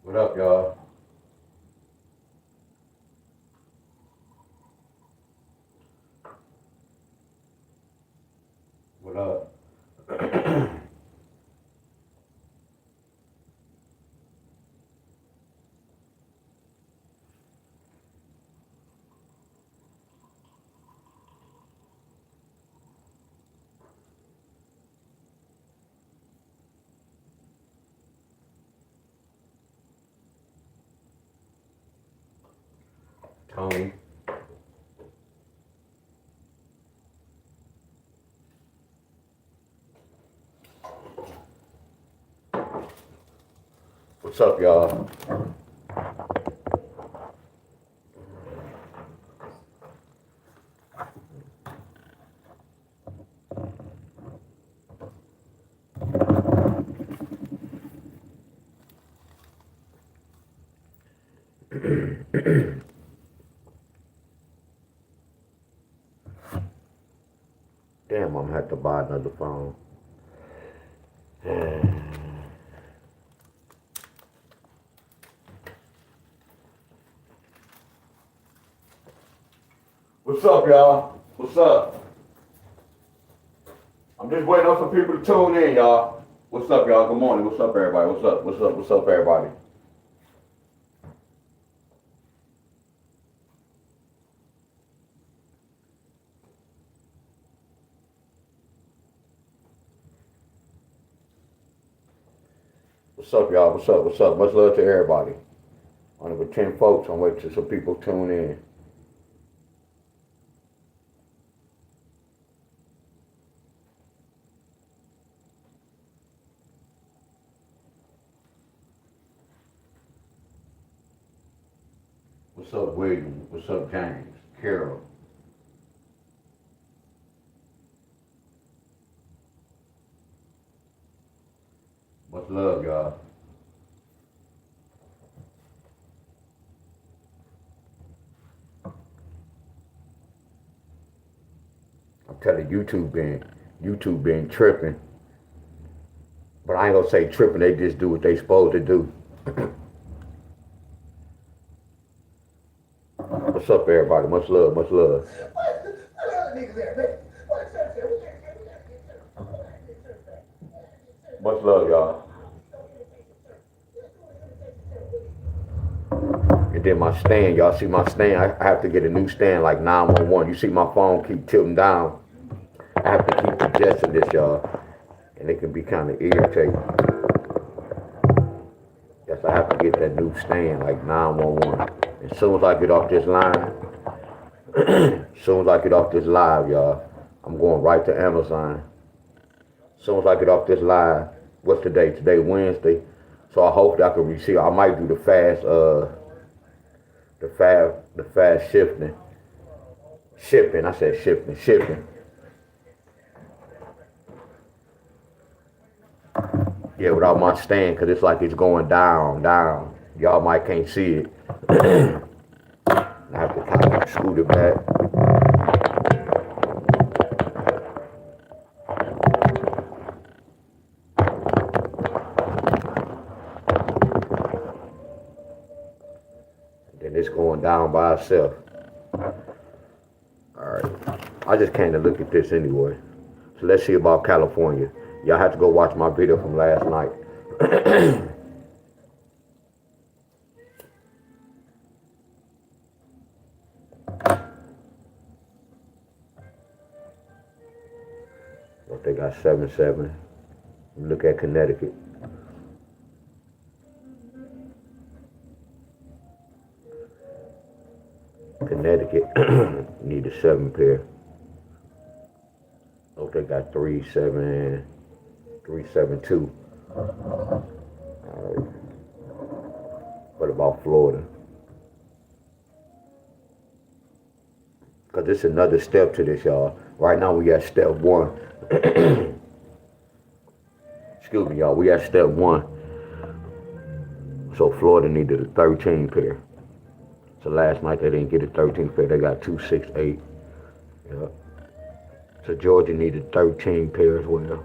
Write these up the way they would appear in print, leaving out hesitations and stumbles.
What up, y'all? What up? Tony. What's up, y'all? Damn, I'm gonna have to buy another phone. What's up, y'all? What's up? I'm just waiting on some people to tune in, y'all. What's up, y'all? Good morning. What's up, everybody? What's up? What's up? What's up, everybody? What's up, y'all? What's up? What's up? Much love to everybody. Only with 10 folks. I'm waiting till some people tune in. What's up, William? What's up, James? Carol? Much love, y'all. I'm telling you, YouTube been tripping. But I ain't gonna say tripping. They just do what they supposed to do. What's up, everybody? Much love, much love. Much love, y'all. And then my stand, y'all see my stand? I have to get a new stand like 911. You see my phone keep tilting down. I have to keep adjusting this, y'all. And it can be kind of irritating. Yes, I have to get that new stand like 911. As soon as I get off this line, as soon as I get off this live, y'all, I'm going right to Amazon. As soon as I get off this live, what's today? Today Wednesday. So I hope that I can receive. I might do the fast shifting. Shipping. I said shifting. Shipping. Yeah, without my stand, cause it's like it's going down, down. Y'all might can't see it. I have to kind of scoot it back. Then it's going down by itself. Alright. I just came to look at this anyway. So let's see about California. Y'all have to go watch my video from last night. What they got 7-7. Look at Connecticut. Connecticut need a 7 pair. Oh, they got 3-7, 3-7-2. All right. What about Florida? Because it's another step to this, y'all. Right now we got step 1. Excuse me, y'all. We got step 1. So Florida needed a 13 pair. So last night they didn't get a 13 pair. They got 2-6-8. Yep. So Georgia needed 13 pair as well.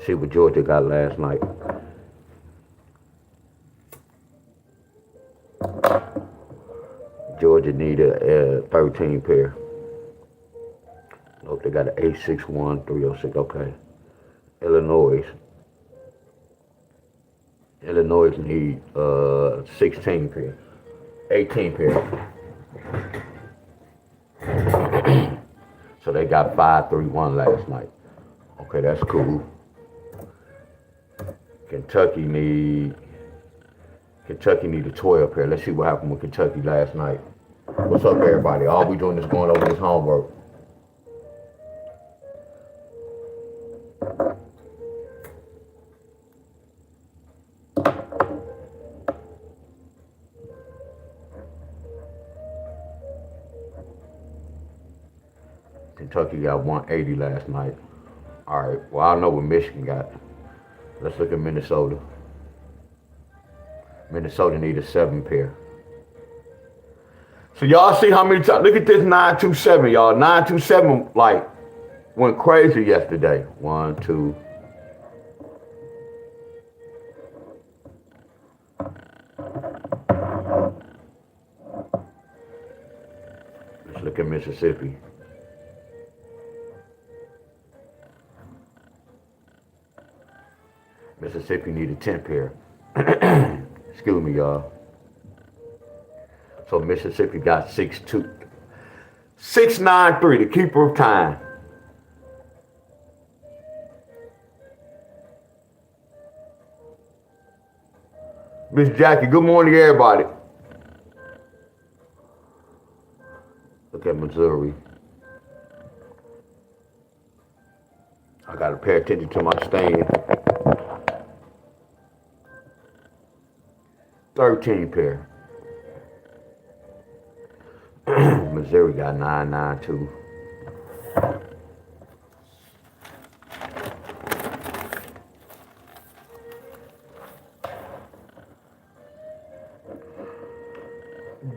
see what Georgia got last night. Georgia needed a 13 pair. Nope, they got an 861 306. Okay. Illinois need 16 pair. 18 pair. So they got 531 last night. Okay, that's cool. Kentucky need a 12 pair. Let's see what happened with Kentucky last night. What's up, everybody? All we doing is going over this homework. Kentucky got 180 last night. All right, well, I don't know what Michigan got. Let's look at Minnesota. Minnesota need a 7 pair. So y'all see how many times, look at this 927, y'all. 927, like, went crazy yesterday. 1, 2. Let's look at Mississippi. Mississippi need a 10 pair. Excuse me, y'all. So Mississippi got 6'2". 6'9'3", the keeper of time. Miss Jackie, good morning, everybody. Look at Missouri. I gotta pay attention to my stand. 13 pair. Missouri got 992.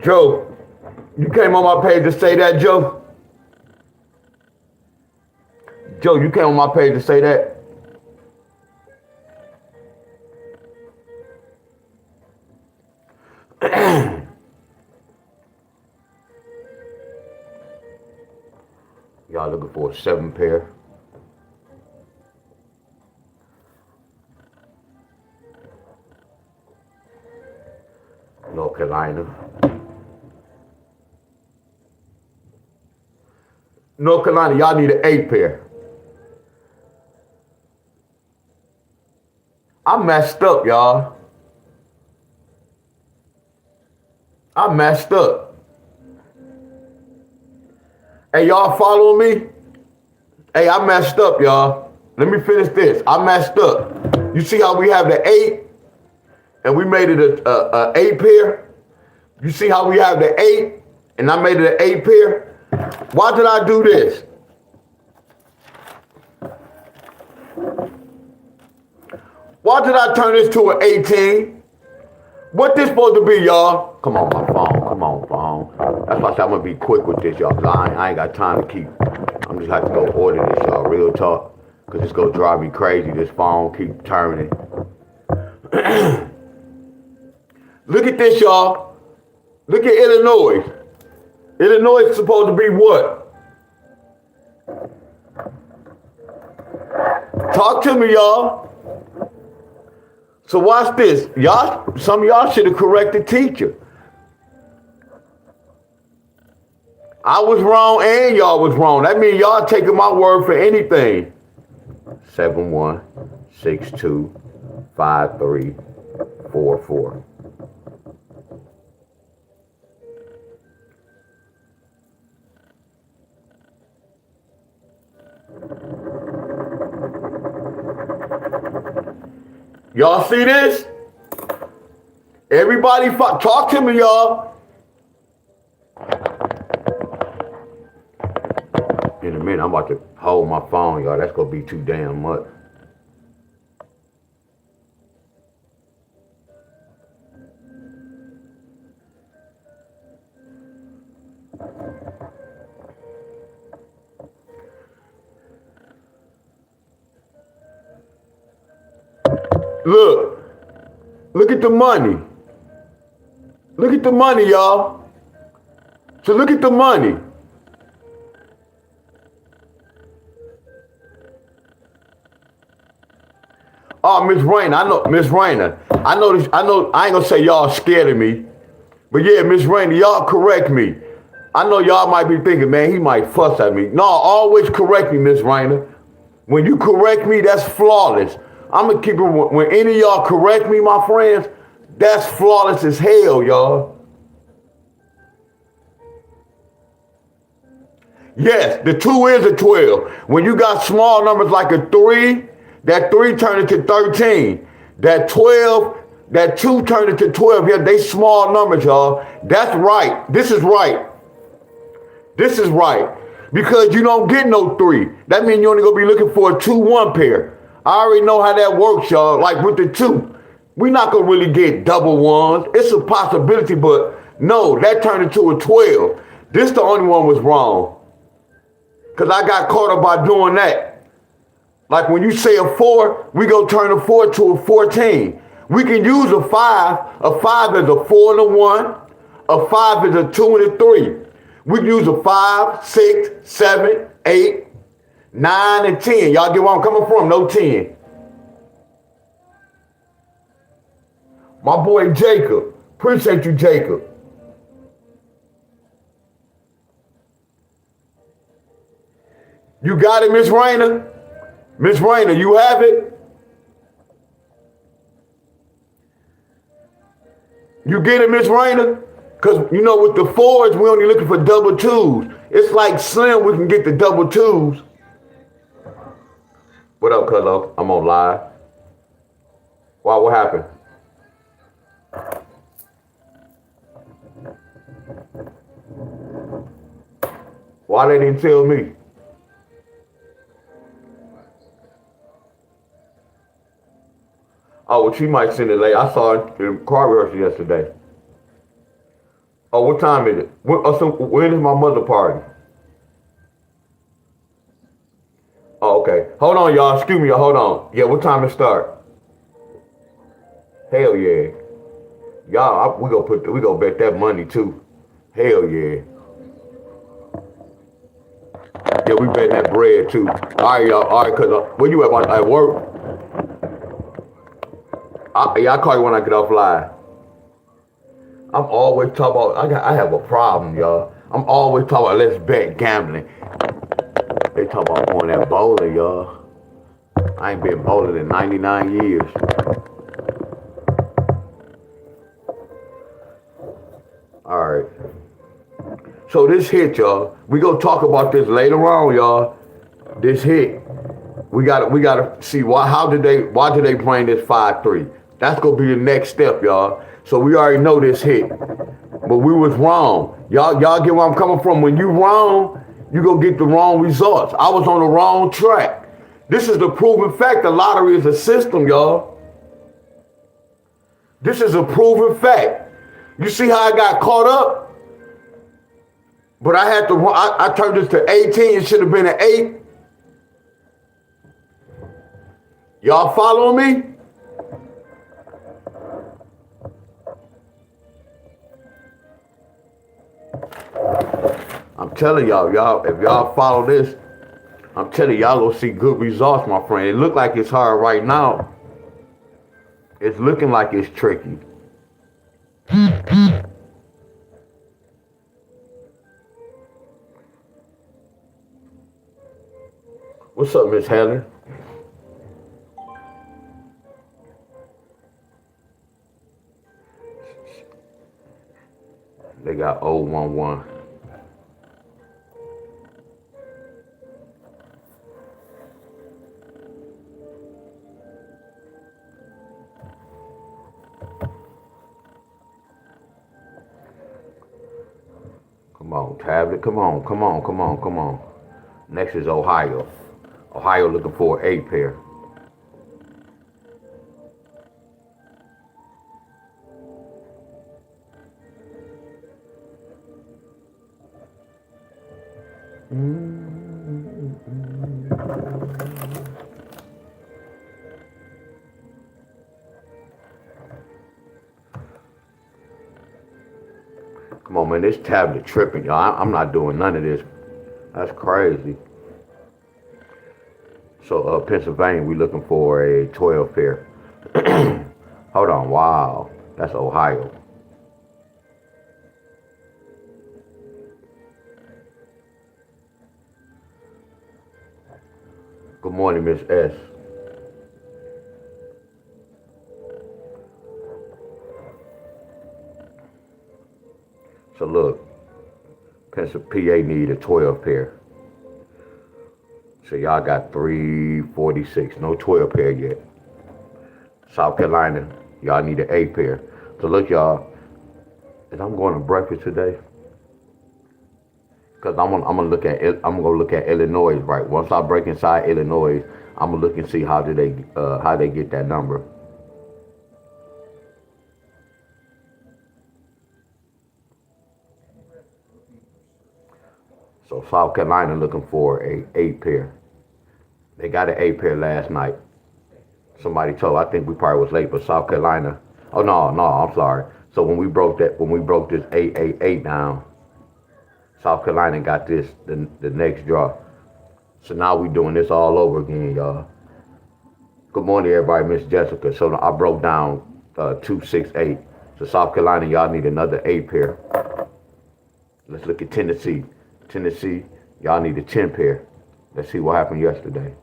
Joe, you came on my page to say that, Joe? Joe, you came on my page to say that? Y'all looking for a 7 pair? North Carolina. North Carolina, y'all need an 8 pair. I messed up, y'all. I messed up. Hey, y'all following me? Hey, I messed up, y'all. Let me finish this. I messed up. You see how we have the 8 and we made it a 8 pair? You see how we have the 8 and I made it an 8 pair? Why did I do this? Why did I turn this to an 18? What this supposed to be, y'all? Come on, my phone. Come on, phone. That's why I said I'm going to be quick with this, y'all, because I ain't got time to keep. I'm just have to go order this, y'all, real talk, because it's going to drive me crazy. This phone keep turning. Look at this, y'all. Look at Illinois. Illinois is supposed to be what? Talk to me, y'all. So watch this. Y'all, some of y'all should have corrected teacher. I was wrong and y'all was wrong. That means y'all taking my word for anything. 71625344. Y'all see this? Everybody talk to me, y'all. In a minute, I'm about to hold my phone, y'all. That's going to be too damn much. Look, look at the money. Look at the money, y'all. So look at the money. Oh, Miss Rainer, I know, Miss Rainer. I know this, I ain't gonna say y'all scared of me. But yeah, Miss Rainer, y'all correct me. I know y'all might be thinking, man, he might fuss at me. No, always correct me, Miss Rainer. When you correct me, that's flawless. I'm gonna keep it, when any of y'all correct me, my friends, that's flawless as hell, y'all. Yes, the 2 is a 12. When you got small numbers like a 3, that 3 turned into 13. That 12, that 2 turned into 12. Yeah, they small numbers, y'all. That's right. This is right. This is right. Because you don't get no 3. That means you're only going to be looking for a 2-1 pair. I already know how that works, y'all. Like with the 2. We're not going to really get double ones. It's a possibility, but no, that turned into a 12. This the only one was wrong. Because I got caught up by doing that. Like when you say a 4, we go turn a 4 to a 14. We can use a 5. A 5 is a 4 and a 1. A 5 is a 2 and a 3. We can use a 5, 6, 7, 8, 9, and 10. Y'all get where I'm coming from? No 10. My boy Jacob. Appreciate you, Jacob. You got it, Miss Rainer? Miss Rainer, you have it? You get it, Miss Rainer? Because, you know, with the 4s, we only looking for double 2s. It's like Slim, we can get the double 2s. What up, cuzzo? I'm on live. Why, what happened? Why they didn't tell me? Oh, well, she might send it late. I saw it in car rehearsal yesterday. Oh, what time is it? When is my mother party? Oh, okay. Hold on, y'all. Excuse me. Hold on. Yeah, what time it start? Hell yeah. Y'all, we gonna bet that money too. Hell yeah. Yeah, we bet that bread too. All right, y'all. All right, cause where you at work? I'll call you when I get off live. I'm always talking about, I have a problem, y'all. I'm always talking about let's bet gambling. They talk about going that bowling, y'all. I ain't been bowling in 99 years. All right. So this hit, y'all. We gonna talk about this later on, y'all. This hit. We gotta see why did they bring this 5-3? That's gonna be the next step, y'all. So we already know this hit. But we was wrong. Y'all get where I'm coming from. When you wrong, you gonna get the wrong results. I was on the wrong track. This is the proven fact. The lottery is a system, y'all. This is a proven fact. You see how I got caught up? But I turned this to 18. It should have been an 8. Y'all following me? I'm telling y'all, if y'all follow this, I'm telling y'all gonna see good results, my friend. It look like it's hard right now. It's looking like it's tricky. What's up, Miss Helen? They got 011. Come on, tablet. Come on. Next is Ohio. Ohio looking for an 8 pair. man, this tablet tripping, y'all. I'm not doing none of this. That's crazy. So, Pennsylvania, we looking for a 12 pair. Hold on, wow. That's Ohio. Good morning, Miss S. So look, PA need a 12 pair. So y'all got 346, no 12 pair yet. South Carolina, y'all need an 8 pair. So look, y'all, and I'm going to breakfast today. Cause I'm gonna look at Illinois, right? Once I break inside Illinois, I'm gonna look and see how they get that number. So South Carolina looking for a 8 pair. They got an 8 pair last night. Somebody told. I think we probably was late, but South Carolina. Oh no, I'm sorry. So when we broke this 888 down, South Carolina got this the next draw. So now we doing this all over again, y'all. Good morning, everybody, Miss Jessica. So I broke down 268. So South Carolina, y'all need another 8 pair. Let's look at Tennessee. Tennessee, y'all need a 10 pair. Let's see what happened yesterday.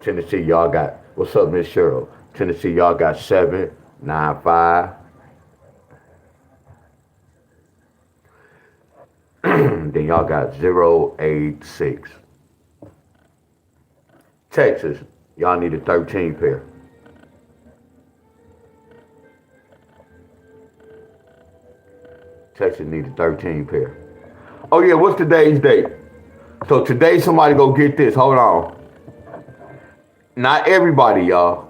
Tennessee, y'all got, what's up, Miss Cheryl? Tennessee, y'all got 795. Then y'all got 086. Texas, y'all need a 13 pair. Texas need a 13 pair. Oh yeah, what's today's date? So today somebody go get this. Hold on. Not everybody, y'all.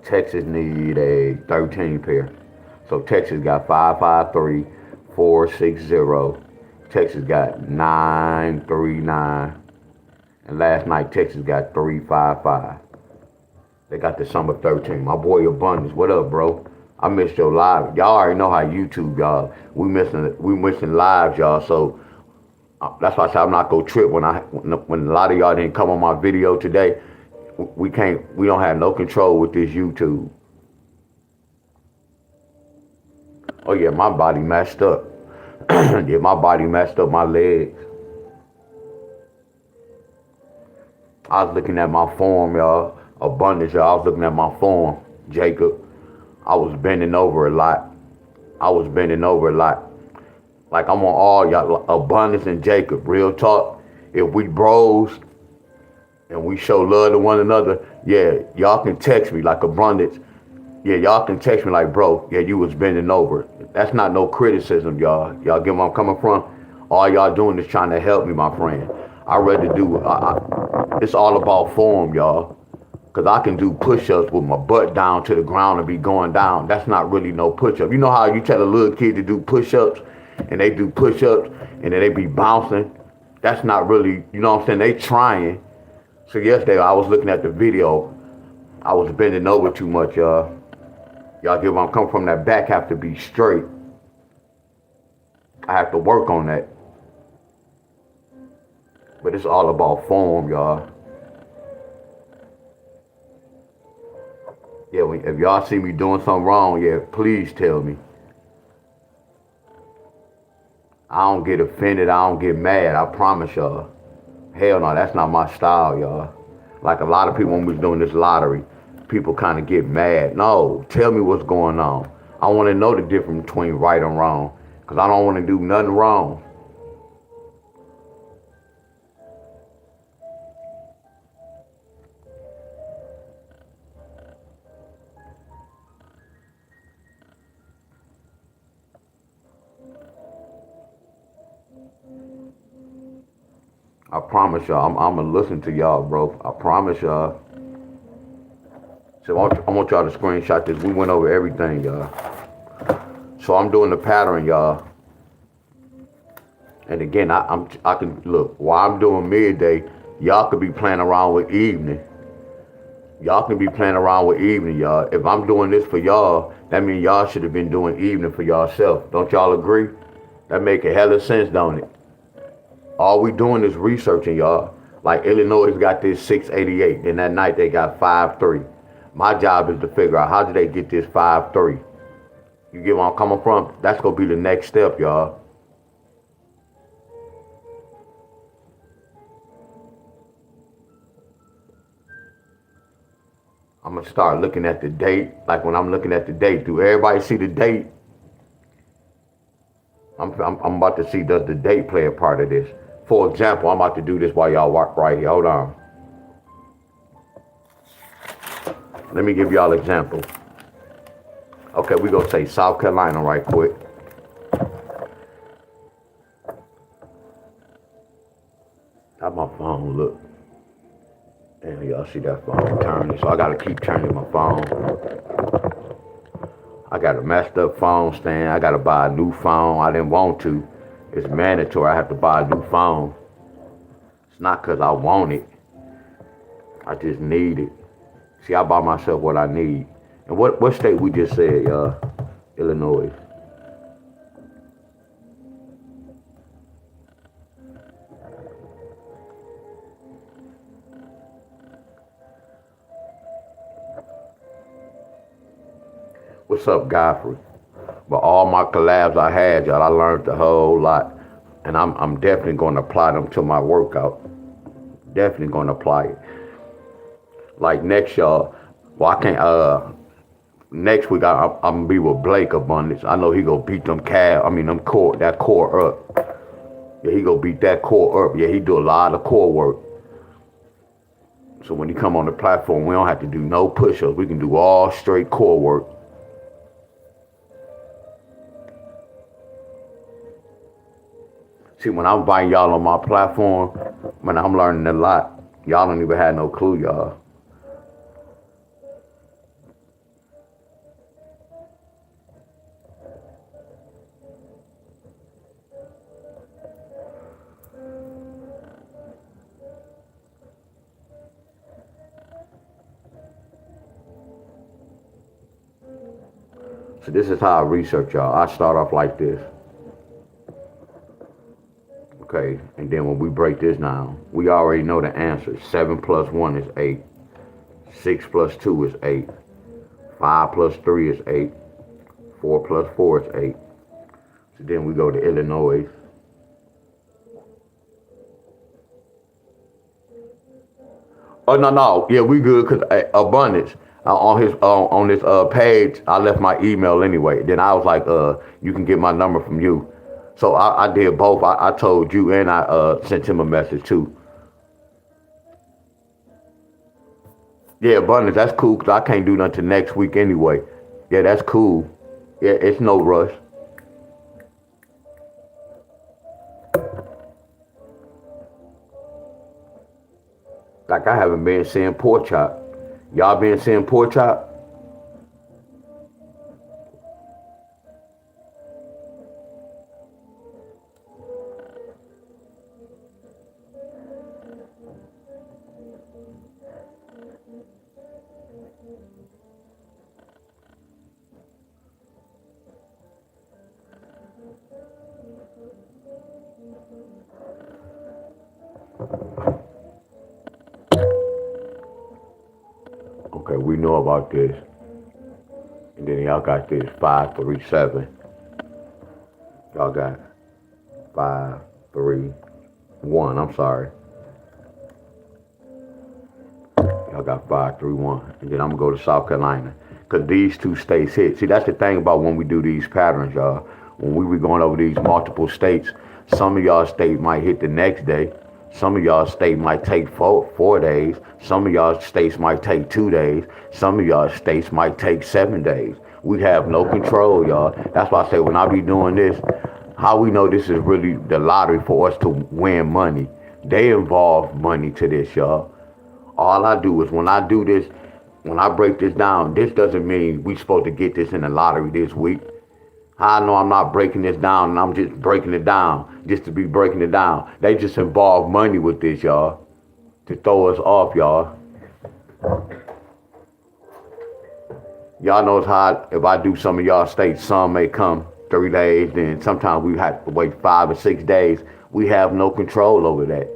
Texas need a 13 pair. So Texas got 553, 460. Texas got 939. And last night Texas got 355. They got the summer 13. My boy Abundance, what up, bro? I missed your live. Y'all already know how YouTube, y'all. We missing lives, y'all. So that's why I said I'm not gonna trip when a lot of y'all didn't come on my video today. We don't have no control with this YouTube. Oh yeah, my body messed up. Yeah, my body messed up, my legs. I was looking at my form, y'all. Abundance, y'all. I was looking at my form, Jacob. I was bending over a lot. Like I'm on all y'all, Abundance and Jacob. Real talk. If we bros and we show love to one another, yeah, y'all can text me like Abundance. Yeah, y'all can text me like, bro, yeah, you was bending over. That's not no criticism, y'all. Y'all get where I'm coming from? All y'all doing is trying to help me, my friend. I rather do, it's all about form, y'all. Because I can do push-ups with my butt down to the ground and be going down. That's not really no push-up. You know how you tell a little kid to do push-ups and they do push-ups and then they be bouncing? That's not really, you know what I'm saying? They trying. So yesterday I was looking at the video. I was bending over too much, y'all. Y'all get where I'm coming from? That back have to be straight. I have to work on that. But it's all about form, y'all. Yeah, if y'all see me doing something wrong, yeah, please tell me. I don't get offended. I don't get mad. I promise y'all. Hell no, that's not my style, y'all. Like a lot of people when we was doing this lottery, people kind of get mad. No, tell me what's going on. I want to know the difference between right and wrong. Because I don't want to do nothing wrong. I promise y'all, I'm going to listen to y'all, bro. I promise y'all. So I want y'all to screenshot this. We went over everything, y'all. So I'm doing the pattern, y'all. And again, I can look while I'm doing midday. Y'all could be playing around with evening. Y'all can be playing around with evening, y'all. If I'm doing this for y'all, that means y'all should have been doing evening for y'allself. Don't y'all agree? That make a hell of sense, don't it? All we doing is researching, y'all. Like Illinois got this 688, then that night they got 5-3. My job is to figure out how did they get this 5-3. You get where I'm coming from? That's gonna be the next step, y'all. I'm gonna start looking at the date. Like when I'm looking at the date, do everybody see the date? I'm about to see, does the date play a part of this? For example, I'm about to do this while y'all walk right here. Hold on. Let me give y'all an example. Okay, we gonna say South Carolina right quick. How my phone look? And y'all see that phone turning, so I gotta keep turning my phone. I got a messed up phone stand. I gotta buy a new phone. I didn't want to. It's mandatory. I have to buy a new phone. It's not because I want it. I just need it. See, I buy myself what I need. And what state we just said, y'all? Illinois. What's up, Godfrey? But all my collabs I had, y'all, I learned a whole lot. And I'm definitely going to apply them to my workout. Definitely going to apply it. Like next, y'all, well, I can't, next week I'm going to be with Blake Abundance. I know he going to beat them that core up. Yeah, he going to beat that core up. Yeah, he do a lot of core work. So when he come on the platform, we don't have to do no push-ups. We can do all straight core work. See, when I'm inviting y'all on my platform, man, I'm learning a lot. Y'all don't even have no clue, y'all. So this is how I research, y'all. I start off like this. Okay, and then when we break this down, we already know the answer. 7 plus 1 is 8. 6 plus 2 is 8. 5 plus 3 is 8. 4 plus 4 is 8. So then we go to Illinois. Oh no, yeah, we good because Abundance on this page, I left my email anyway. Then I was like, you can get my number from you. So I did both. I told you and I sent him a message too. Yeah, Abundance, that's cool because I can't do nothing till next week anyway. Yeah, that's cool. Yeah, it's no rush. Like I haven't been seeing pork chop. Y'all been seeing pork chop? Okay, we know about this. And then y'all got this 537. Y'all got 531. I'm sorry. Y'all got 531. And then I'm gonna go to South Carolina. Cause these two states hit. See, that's the thing about when we do these patterns, y'all. When we be going over these multiple states, some of y'all state might hit the next day. Some of y'all state might take 4 days. Some of y'all states might take 2 days. Some of y'all states might take 7 days. We have no control, y'all. That's why I say when I be doing this, how we know this is really the lottery for us to win money. They involve money to this, y'all. All I do is when I do this, when I break this down, this doesn't mean we supposed to get this in the lottery this week. How I know I'm not breaking this down and I'm just breaking it down just to be breaking it down. They just involve money with this, y'all, to throw us off, y'all. Y'all knows how if I do some of y'all states, some may come 3 days, then sometimes we have to wait 5 or 6 days. We have no control over that.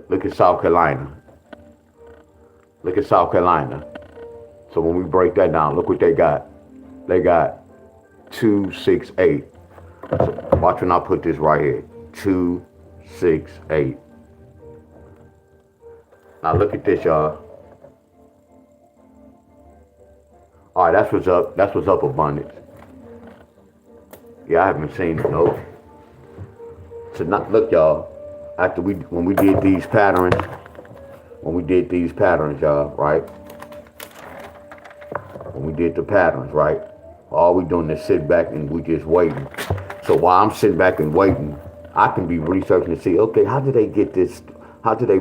Look at South Carolina. Look at South Carolina. So when we break that down, look what they got. They got 268. So watch when I put this right here. 268. Now look at this, y'all. All right, that's what's up. That's what's up, abundance. Yeah, I haven't seen it. Nope. So not, look, y'all. After when we did these patterns, y'all, right? When we did the patterns, right? All we doing is sit back and we just waiting. So while I'm sitting back and waiting, I can be researching to see, okay, how did they get this? Why did they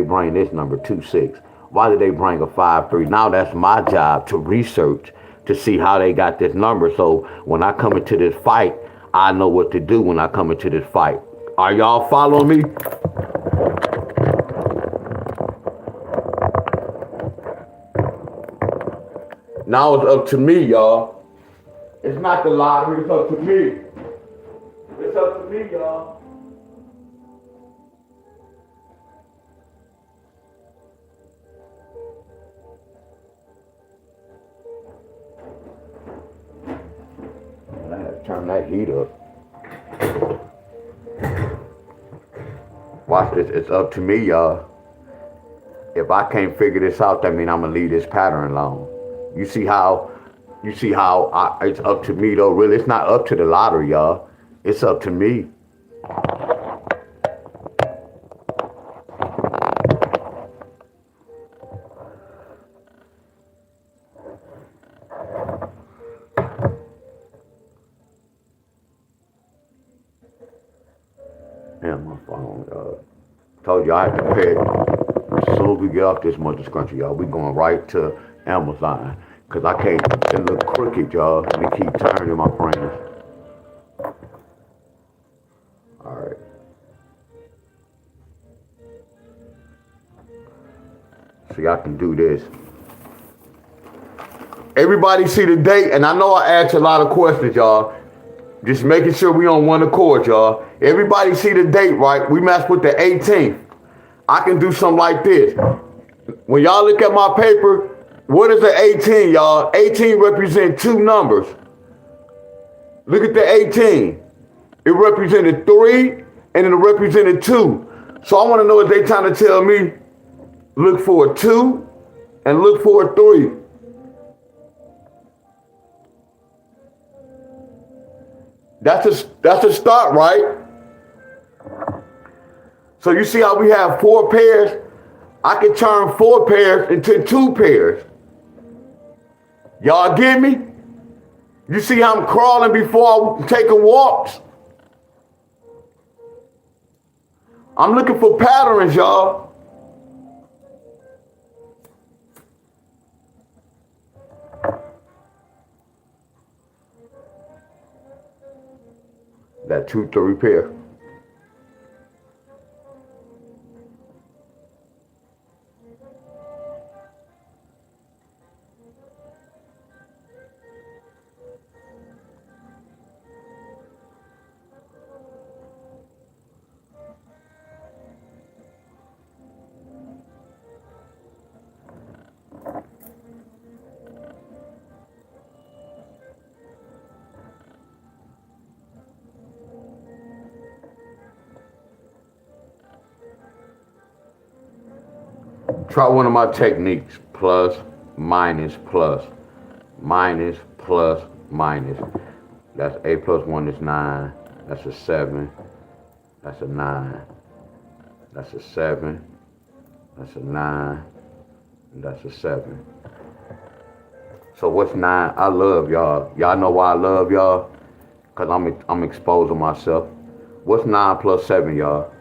bring this number 26? Why did they bring a 5-3? Now that's my job to research to see how they got this number. So when I come into this fight, I know what to do when I come into this fight. Are y'all following me? Now it's up to me, y'all. It's not the lottery, it's up to me. It's up to me, y'all. I have to turn that heat up. Watch this, it's up to me, y'all. If I can't figure this out, that means I'm gonna leave this pattern alone. You see how it's up to me though, really. It's not up to the lottery, y'all. It's up to me. Damn, my phone, y'all. Told you I had to pay it. As soon as we get off this mother country, y'all, we going right to Amazon. Cause I can't, it look crooked, y'all. Let me keep turning, my friends. All right. So y'all can do this. Everybody see the date, and I know I asked a lot of questions, y'all. Just making sure we on one accord, y'all. Everybody see the date, right? We messed with the 18th. I can do something like this. When y'all look at my paper, what is the 18, y'all? 18 represents 2 numbers. Look at the 18. It represented 3 and it represented 2. So I want to know if they trying to tell me, look for a 2 and look for a 3. That's a start, right? So you see how we have 4 pairs? I can turn 4 pairs into 2 pairs. Y'all get me? You see how I'm crawling before I'm taking walks? I'm looking for patterns, y'all. That 2-3 pair. Try one of my techniques. Plus, minus, plus. Minus, plus, minus. That's 8 plus 1 is 9. That's a 7. That's a 9. That's a 7. That's a 9. And that's a 7. So what's 9? I love y'all. Y'all know why I love y'all? Because I'm exposing myself. What's 9 plus 7, y'all?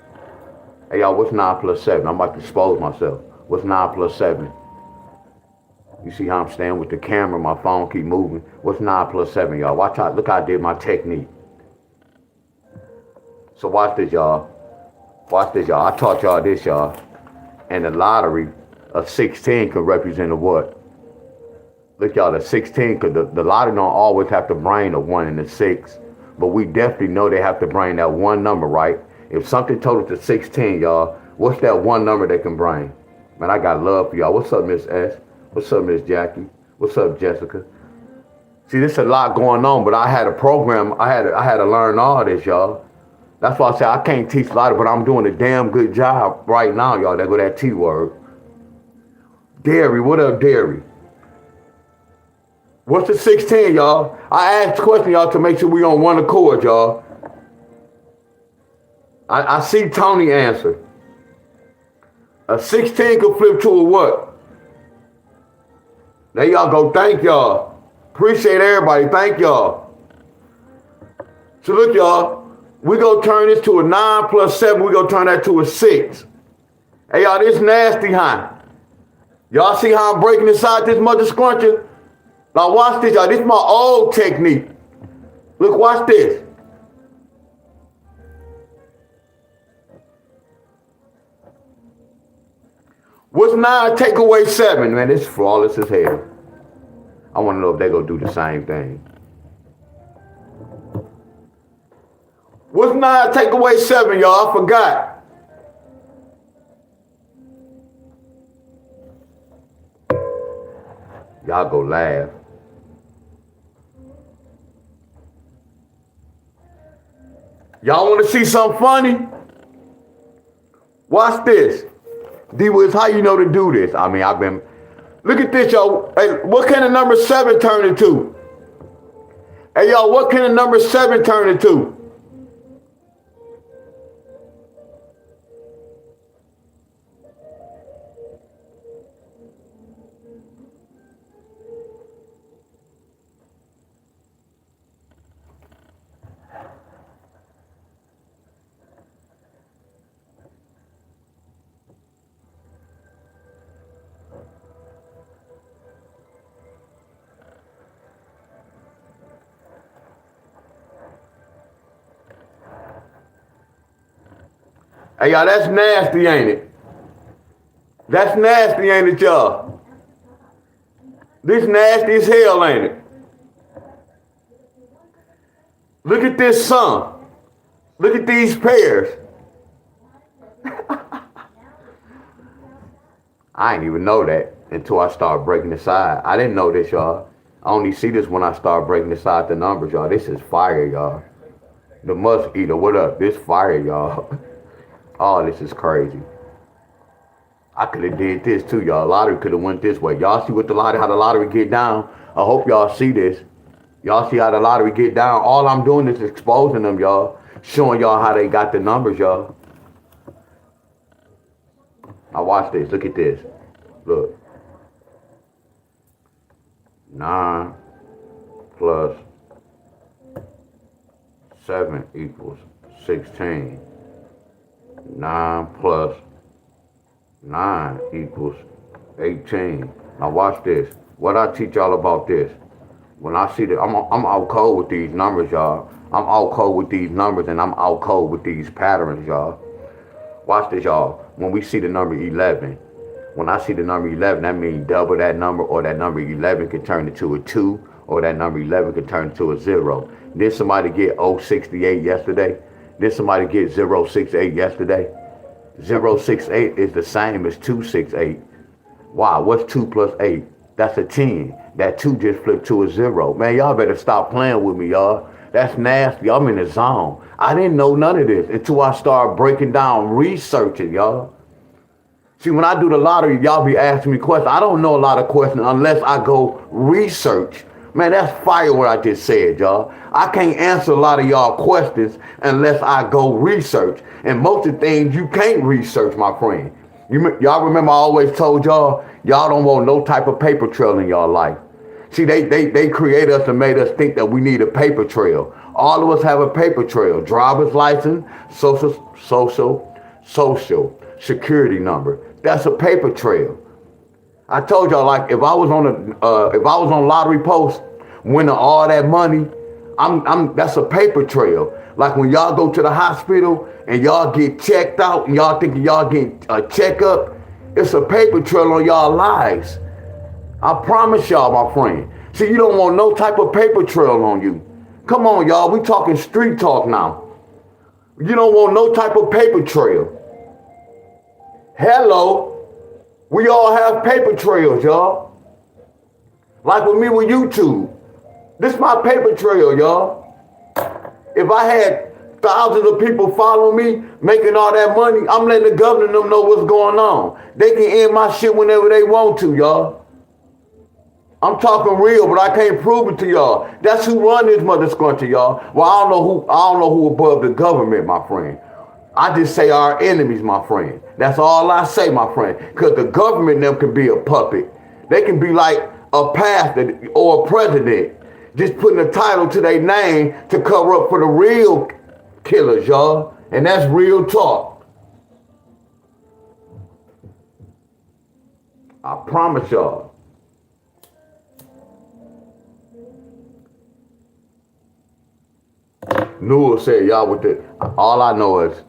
Hey, y'all, what's 9 plus 7? I'm about to expose myself. What's 9 plus 7? You see how I'm staying with the camera, my phone keep moving. What's 9 plus 7, y'all? Watch out, look how I did my technique. So watch this, y'all. Watch this, y'all. I taught y'all this, y'all. And the lottery, a 16 could represent a what? Look, y'all, the 16, because the lottery don't always have to bring a 1 and a 6. But we definitely know they have to bring that one number, right? If something total to 16, y'all, what's that one number they can bring? Man, I got love for y'all. What's up, Miss S? What's up, Miss Jackie? What's up, Jessica? See, there's a lot going on, but I had a program. I had to learn all this, y'all. That's why I say I can't teach lottery, but I'm doing a damn good job right now, y'all. There go that T word. Dairy, what up, Dairy? What's the 16, y'all? I asked the question, y'all, to make sure we on one accord, y'all. I see Tony answer. A 16 could flip to a what? There y'all go. Thank y'all. Appreciate everybody. Thank y'all. So look, y'all. We gonna turn this to a 9 plus 7. We gonna turn that to a 6. Hey, y'all, this nasty, huh? Y'all see how I'm breaking inside this mother scruncher? Now watch this, y'all. This is my old technique. Look, watch this. What's 9 take away 7? Man, this is flawless as hell. I want to know if they gonna do the same thing. What's 9 take away 7, y'all? I forgot. Y'all go laugh. Y'all want to see something funny? Watch this. D-Wiz, how you know to do this? I mean, look at this, y'all. Hey, what can the number 7 turn into? Hey, y'all, what can the number 7 turn into? Hey, y'all, that's nasty, ain't it? That's nasty, ain't it, y'all? This nasty as hell, ain't it? Look at this sum. Look at these pairs. I didn't even know that until I started breaking aside. I didn't know this, y'all. I only see this when I start breaking aside the numbers, y'all. This is fire, y'all. The Musk Eater, what up? This fire, y'all. Oh, this is crazy. I could have did this too, y'all. Lottery could have went this way. Y'all see what how the lottery get down? I hope y'all see this. Y'all see how the lottery get down? All I'm doing is exposing them, y'all. Showing y'all how they got the numbers, y'all. Now watch this. Look at this. Look. 9 plus 7 equals 16. 9 plus 9 equals 18. Now watch this. What I teach y'all about this. When I see that, I'm out cold with these numbers, y'all. I'm out cold with these numbers, and I'm out cold with these patterns, y'all. Watch this, y'all. When we see the number 11, when I see the number 11, that means double that number, or that number 11 could turn into a 2, or that number 11 could turn into a 0. Did somebody get 068 yesterday? Did somebody get 068 yesterday? 068 is the same as 268. Wow, what's 2 plus 8? That's a 10. That 2 just flipped to a 0. Man, y'all better stop playing with me, y'all. That's nasty. I'm in the zone. I didn't know none of this until I started breaking down, researching, y'all. See, when I do the lottery, y'all be asking me questions. I don't know a lot of questions unless I go research. Man, that's fire what I just said, y'all. I can't answer a lot of y'all questions unless I go research. And most of the things you can't research, my friend. Y'all remember I always told y'all don't want no type of paper trail in y'all life. See, they created us and made us think that we need a paper trail. All of us have a paper trail. Driver's license, social security number, That's a paper trail. I told y'all, like, if I was on Lottery Post winning all that money, that's a paper trail. Like when y'all go to the hospital and y'all get checked out and y'all thinking y'all getting a checkup, it's a paper trail on y'all lives. I promise y'all, my friend. See, you don't want no type of paper trail on you. Come on, y'all. We talking street talk now. You don't want no type of paper trail. Hello. We all have paper trails, y'all. Like with me with YouTube. This is my paper trail, y'all. If I had thousands of people follow me, making all that money, I'm letting the government them know what's going on. They can end my shit whenever they want to, y'all. I'm talking real, but I can't prove it to y'all. That's who run this mother scruncher, y'all. Well, I don't know who above the government, my friend. I just say our enemies, my friend. That's all I say, my friend. Because the government them can be a puppet. They can be like a pastor or a president, just putting a title to their name to cover up for the real killers, y'all. And that's real talk. I promise y'all. Newell said, y'all, with the, all I know is,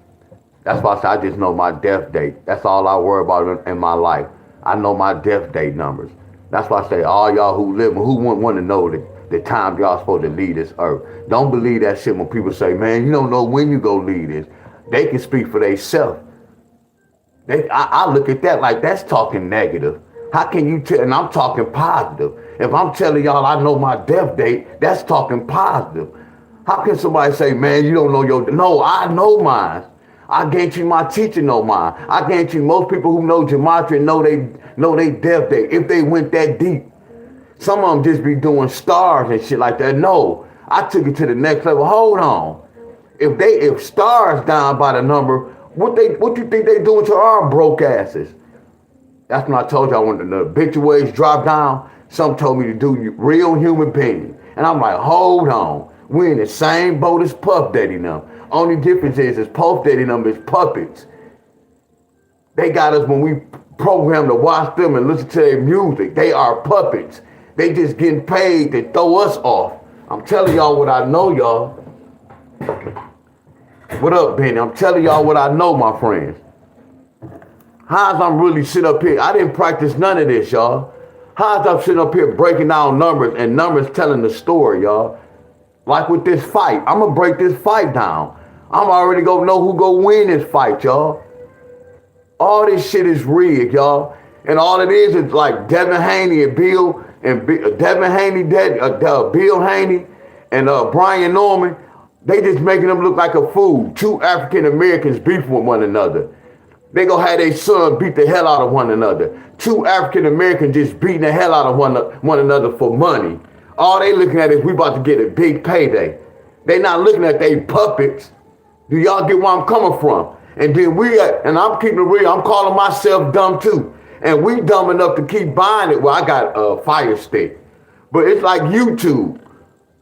that's why I say I just know my death date. That's all I worry about in my life. I know my death date numbers. That's why I say all y'all who live, who want to know the time y'all supposed to leave this earth. Don't believe that shit when people say, man, you don't know when you go leave this. They can speak for themselves. I look at that like that's talking negative. How can you tell? And I'm talking positive. If I'm telling y'all I know my death date, that's talking positive. How can somebody say, man, you don't know your... No, I know mine. I guarantee my teacher know mine. I guarantee most people who know gematria know they death date, if they went that deep. Some of them just be doing stars and shit like that. No, I took it to the next level. Hold on. If stars down by the number, what you think they doing to our broke asses? That's when I told y'all when the obituaries dropped down, some told me to do real human beings. And I'm like, hold on. We in the same boat as Puff Daddy now. Only difference is Puff Daddy them is puppets. They got us when we programmed to watch them and listen to their music. They are puppets. They just getting paid to throw us off. I'm telling y'all what I know, y'all. What up, Benny? I'm telling y'all what I know, my friends. How's I'm really sitting up here? I didn't practice none of this, y'all. How's I'm sitting up here breaking down numbers and numbers telling the story, y'all? Like with this fight, I'm gonna break this fight down. I'm already gonna know who gonna win this fight, y'all. All this shit is rigged, y'all. And all it is like Devin Haney and Bill Haney and Brian Norman. They just making them look like a fool. Two African Americans beefing with one another. They gonna have their son beat the hell out of one another. Two African Americans just beating the hell out of one another for money. All they looking at is we about to get a big payday. They not looking at they puppets. Do y'all get where I'm coming from? And then and I'm keeping it real, I'm calling myself dumb too. And we dumb enough to keep buying it. Well, I got a Fire Stick. But it's like YouTube.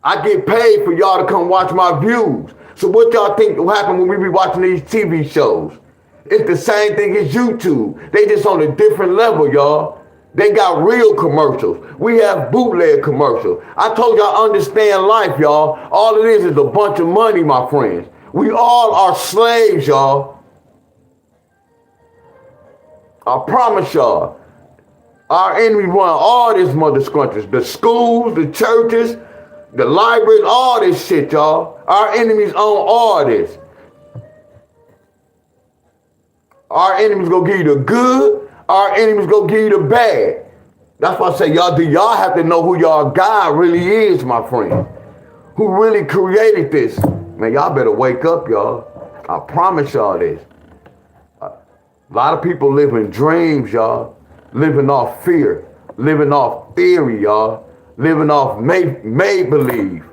I get paid for y'all to come watch my views. So what y'all think will happen when we be watching these TV shows? It's the same thing as YouTube. They just on a different level, y'all. They got real commercials. We have bootleg commercials. I told y'all understand life, y'all. All it is a bunch of money, my friends. We all are slaves, y'all. I promise y'all. Our enemy run all this mother scrunches. The schools, the churches, the libraries, all this shit, y'all. Our enemies own all this. Our enemies gonna give you the good. Our enemies gonna give you the bad. That's why I say y'all have to know who y'all God really is, my friend. Who really created this. Man, y'all better wake up, y'all. I promise y'all this. A lot of people live in dreams, y'all. Living off fear. Living off theory, y'all. Living off make-believe.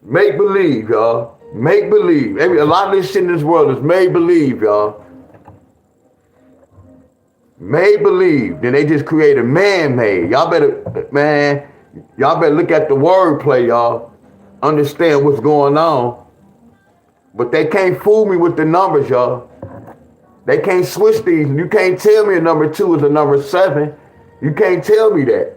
Make-believe, y'all. Make-believe. A lot of this shit in this world is make-believe, y'all. Make-believe. Then they just created man-made. Y'all better look at the wordplay, y'all. Understand what's going on. But they can't fool me with the numbers, y'all. They can't switch these. You can't tell me a number 2 is a number 7. You can't tell me that.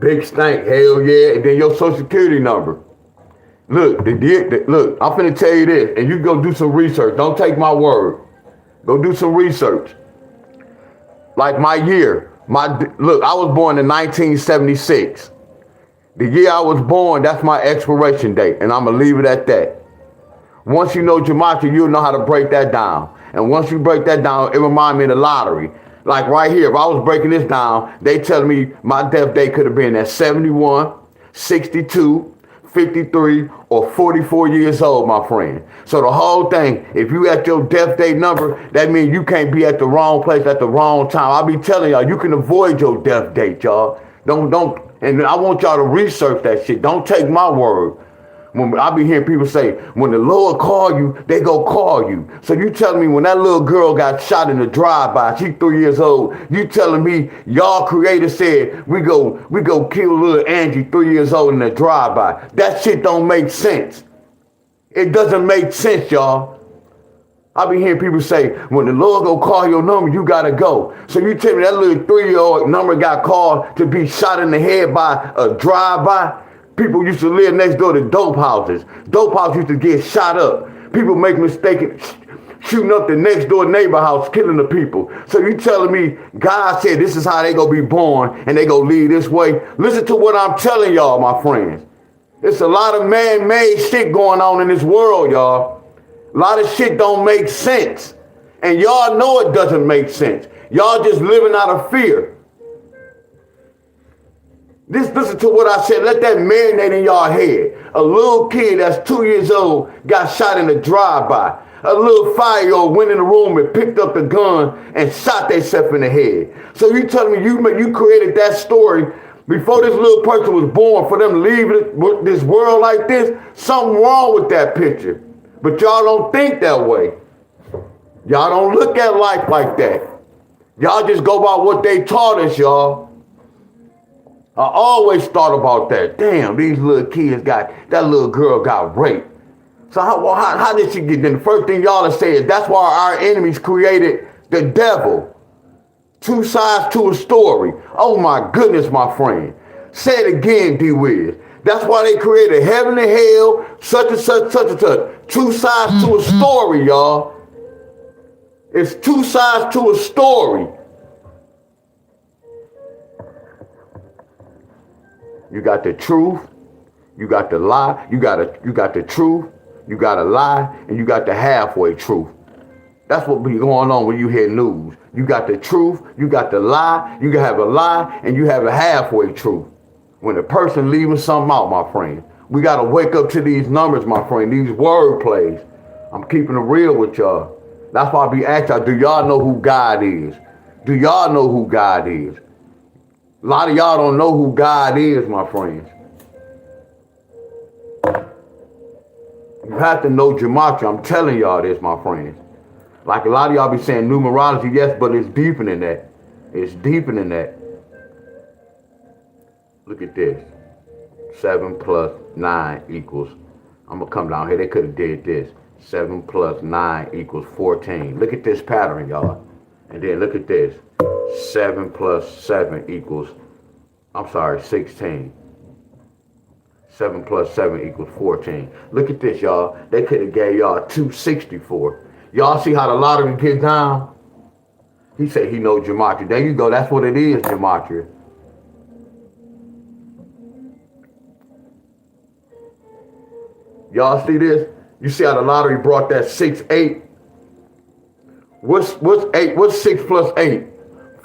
Big stank, hell yeah, and then your social security number. Look, look, I'm finna tell you this, and you go do some research. Don't take my word. Go do some research. Like my year, look, I was born in 1976. The year I was born, that's my expiration date, and I'm gonna leave it at that. Once you know gematria, you'll know how to break that down. And once you break that down, it reminds me of the lottery. Like right here, if I was breaking this down, they tell me my death date could have been at 71, 62, 53, or 44 years old, my friend. So the whole thing, if you at your death date number, that means you can't be at the wrong place at the wrong time. I'll be telling y'all, you can avoid your death date, y'all. Don't, and I want y'all to research that shit. Don't take my word. When I be hearing people say, when the Lord call you, they go call you. So you telling me when that little girl got shot in the drive-by, she 3 years old, you telling me y'all creator said, we go kill little Angie 3 years old in the drive-by. That shit don't make sense. It doesn't make sense, y'all. I be hearing people say, when the Lord go call your number, you gotta go. So you tell me that little 3-year-old number got called to be shot in the head by a drive-by? People used to live next door to dope houses. Dope houses used to get shot up. People make mistakes, shooting up the next door neighbor house, killing the people. So you telling me God said this is how they gonna be born and they gonna lead this way? Listen to what I'm telling y'all, my friends. It's a lot of man-made shit going on in this world, y'all. A lot of shit don't make sense. And y'all know it doesn't make sense. Y'all just living out of fear. Listen to what I said. Let that marinate in y'all head. A little kid that's 2 years old got shot in a drive-by. A little 5-year-old went in the room and picked up the gun and shot themselves in the head. So you telling me you created that story before this little person was born for them to leave this world like this? Something wrong with that picture. But y'all don't think that way. Y'all don't look at life like that. Y'all just go by what they taught us, y'all. I always thought about that. Damn, these little kids that little girl got raped. So how did she get? Then the first thing y'all say is that's why our enemies created the devil. Two sides to a story. Oh my goodness, my friend. Say it again, D-Wiz. That's why they created heaven and hell, such and such, such and such. Two sides to a story, y'all. It's two sides to a story. You got the truth, you got the lie, you got the truth, you got a lie, and you got the halfway truth. That's what be going on when you hear news. You got the truth, you got the lie, you have a lie, and you have a halfway truth. When a person leaving something out, my friend, we got to wake up to these numbers, my friend, these word plays. I'm keeping it real with y'all. That's why I be asking y'all, do y'all know who God is? Do y'all know who God is? A lot of y'all don't know who God is, my friends. You have to know gematria. I'm telling y'all this, my friends. Like a lot of y'all be saying numerology, yes, but it's deeper than that. It's deeper than that. Look at this. 7 plus 9 equals. I'm going to come down here. They could have did this. 7 plus 9 equals 14. Look at this pattern, y'all. And then look at this. 7 plus 7 equals, 16. 7 plus 7 equals 14. Look at this, y'all. They could have gave y'all 264. Y'all see how the lottery gets down? He said he knows gematria. There you go. That's what it is, gematria. Y'all see this? You see how the lottery brought that 6-8? What's 8? What's 6 plus 8?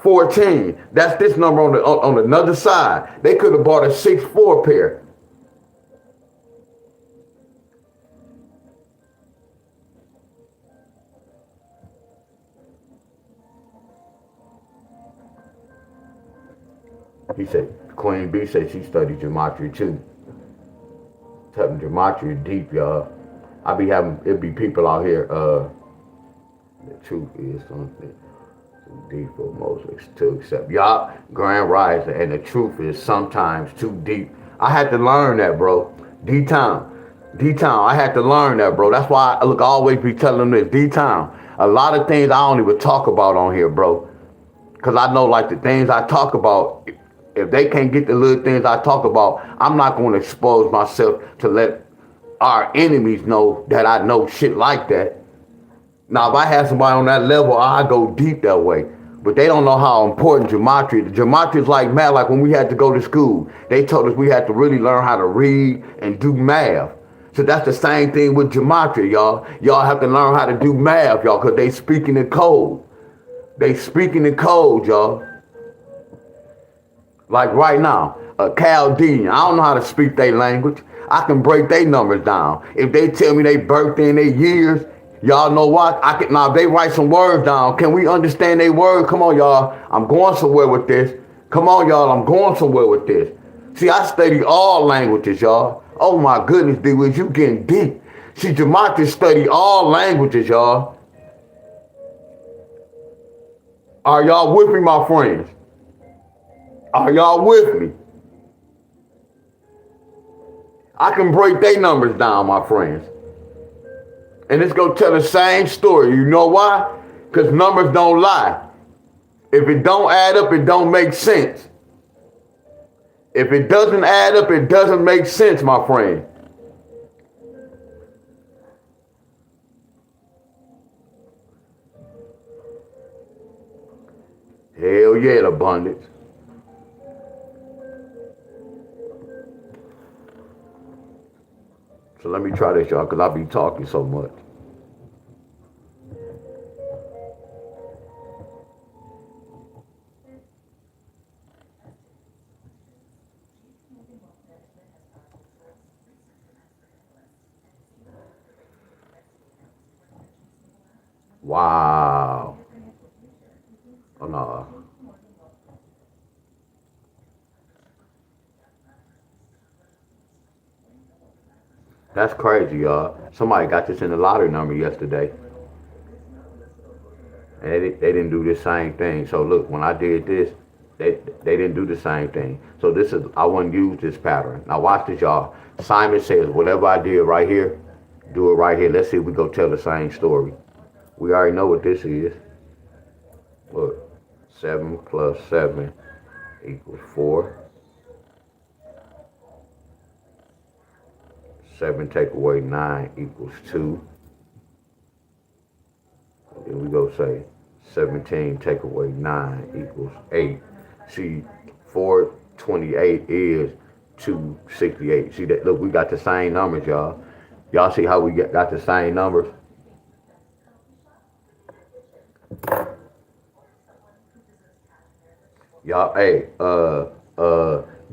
14. That's this number on another side. They could have bought a 6-4 pair. He said, Queen B said she studied gematria too. Telling gematria deep, y'all. It'd be people out here, the truth is something. Deep for most to accept. Y'all, Grand Rising, and the truth is sometimes too deep. I had to learn that, bro. D-Town. D-Town, I had to learn that, bro. That's why I always be telling them this. D-Town. A lot of things I don't even talk about on here, bro. Because I know, like, the things I talk about, if they can't get the little things I talk about, I'm not going to expose myself to let our enemies know that I know shit like that. Now, if I have somebody on that level, I go deep that way. But they don't know how important gematria is. Gematria is like math, like when we had to go to school. They told us we had to really learn how to read and do math. So that's the same thing with gematria, y'all. Y'all have to learn how to do math, y'all, because they speaking in code. They speaking in code, y'all. Like right now, a Chaldean, I don't know how to speak their language. I can break their numbers down. If they tell me they birthday and their years, y'all know what? I can now if they write some words down. Can we understand their words? Come on, y'all. I'm going somewhere with this. Come on, y'all. I'm going somewhere with this. See, I study all languages, y'all. Oh my goodness, D-Wiz, you getting deep. See, Jamaica study all languages, y'all. Are y'all with me, my friends? Are y'all with me? I can break their numbers down, my friends. And it's going to tell the same story. You know why? Because numbers don't lie. If it don't add up, it don't make sense. If it doesn't add up, it doesn't make sense, my friend. Hell yeah, abundance. So let me try this, y'all, because I be talking so much. Wow. Oh, no. That's crazy, y'all. Somebody got this in the lottery number yesterday. And they didn't do the same thing. So look, when I did this, they didn't do the same thing. So this is, I wouldn't use this pattern. Now watch this, y'all. Simon says, whatever I did right here, do it right here. Let's see if we go tell the same story. We already know what this is. Look, 7 plus 7 equals 4. 7 take away 9 equals 2. And then we go say 17 take away 9 equals 8. See, 428 is 268. See that? Look, we got the same numbers, y'all. Y'all see how we got the same numbers? Y'all, hey,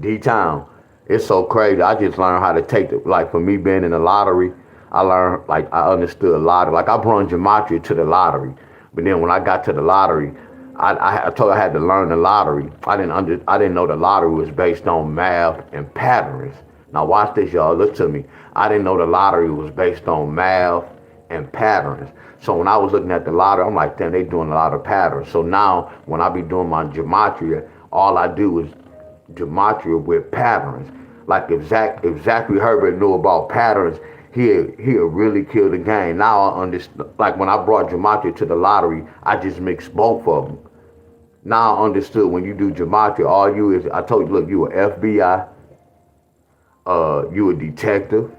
D-Town, it's so crazy. I just learned how to take the, like, for me being in the lottery, I learned, like, I understood a lot. Like, I brought gematria to the lottery. But then when I got to the lottery, I told I had to learn the lottery. I didn't know the lottery was based on math and patterns. Now watch this, y'all. Listen to me. I didn't know the lottery was based on math and patterns. So when I was looking at the lottery, I'm like, damn, they doing a lot of patterns. So now when I be doing my gematria, all I do is gematria with patterns. Like if Zachary Herbert knew about patterns, he'll really kill the game. Now I understand. Like when I brought gematria to the lottery, I just mixed both of them. Now I understood when you do gematria, all you is, I told you, look, you a FBI, you a detective,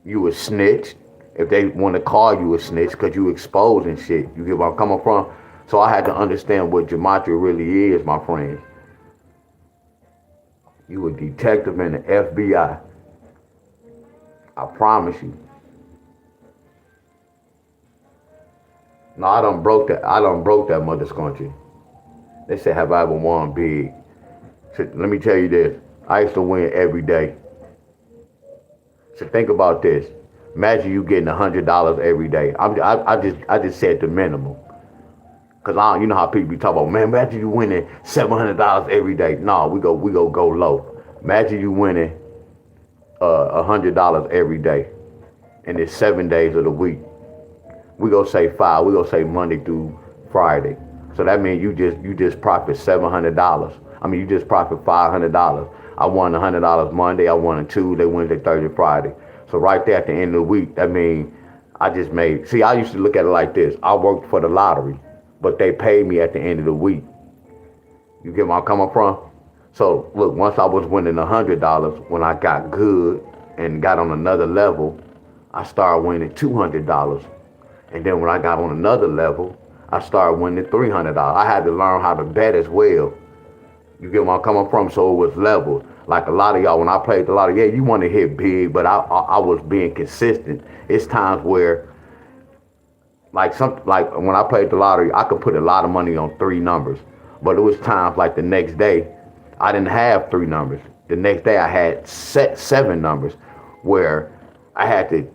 you a snitch. If they want to call you a snitch because you exposing shit, you get where I'm coming from? So I had to understand what gematria really is, my friend. You a detective in the FBI. I promise you. No, I done broke that mother's country. They said, have I ever won big? So let me tell you this. I used to win every day. So think about this. Imagine you getting $100 every day. I just said the minimum. Cause you know how people be talking about, man, imagine you winning $700 every day. No, we go low. Imagine you winning $100 every day, and it's 7 days of the week. We gonna say 5. We gonna say Monday through Friday. So that means you just profit $700. I mean, you just profit $500. I won $100 Monday. I won it Tuesday, Wednesday, Thursday, Friday. So right there at the end of the week, that means I just made. See, I used to look at it like this. I worked for the lottery, but they paid me at the end of the week. You get where I'm coming from? So look, once I was winning $100, when I got good and got on another level, I started winning $200. And then when I got on another level, I started winning $300. I had to learn how to bet as well. You get where I'm coming from? So it was leveled. Like a lot of y'all, when I played the lottery, yeah, you want to hit big, but I was being consistent. It's times where, like when I played the lottery, I could put a lot of money on 3 numbers. But it was times like the next day, I didn't have 3 numbers. The next day I had 7 numbers where I had to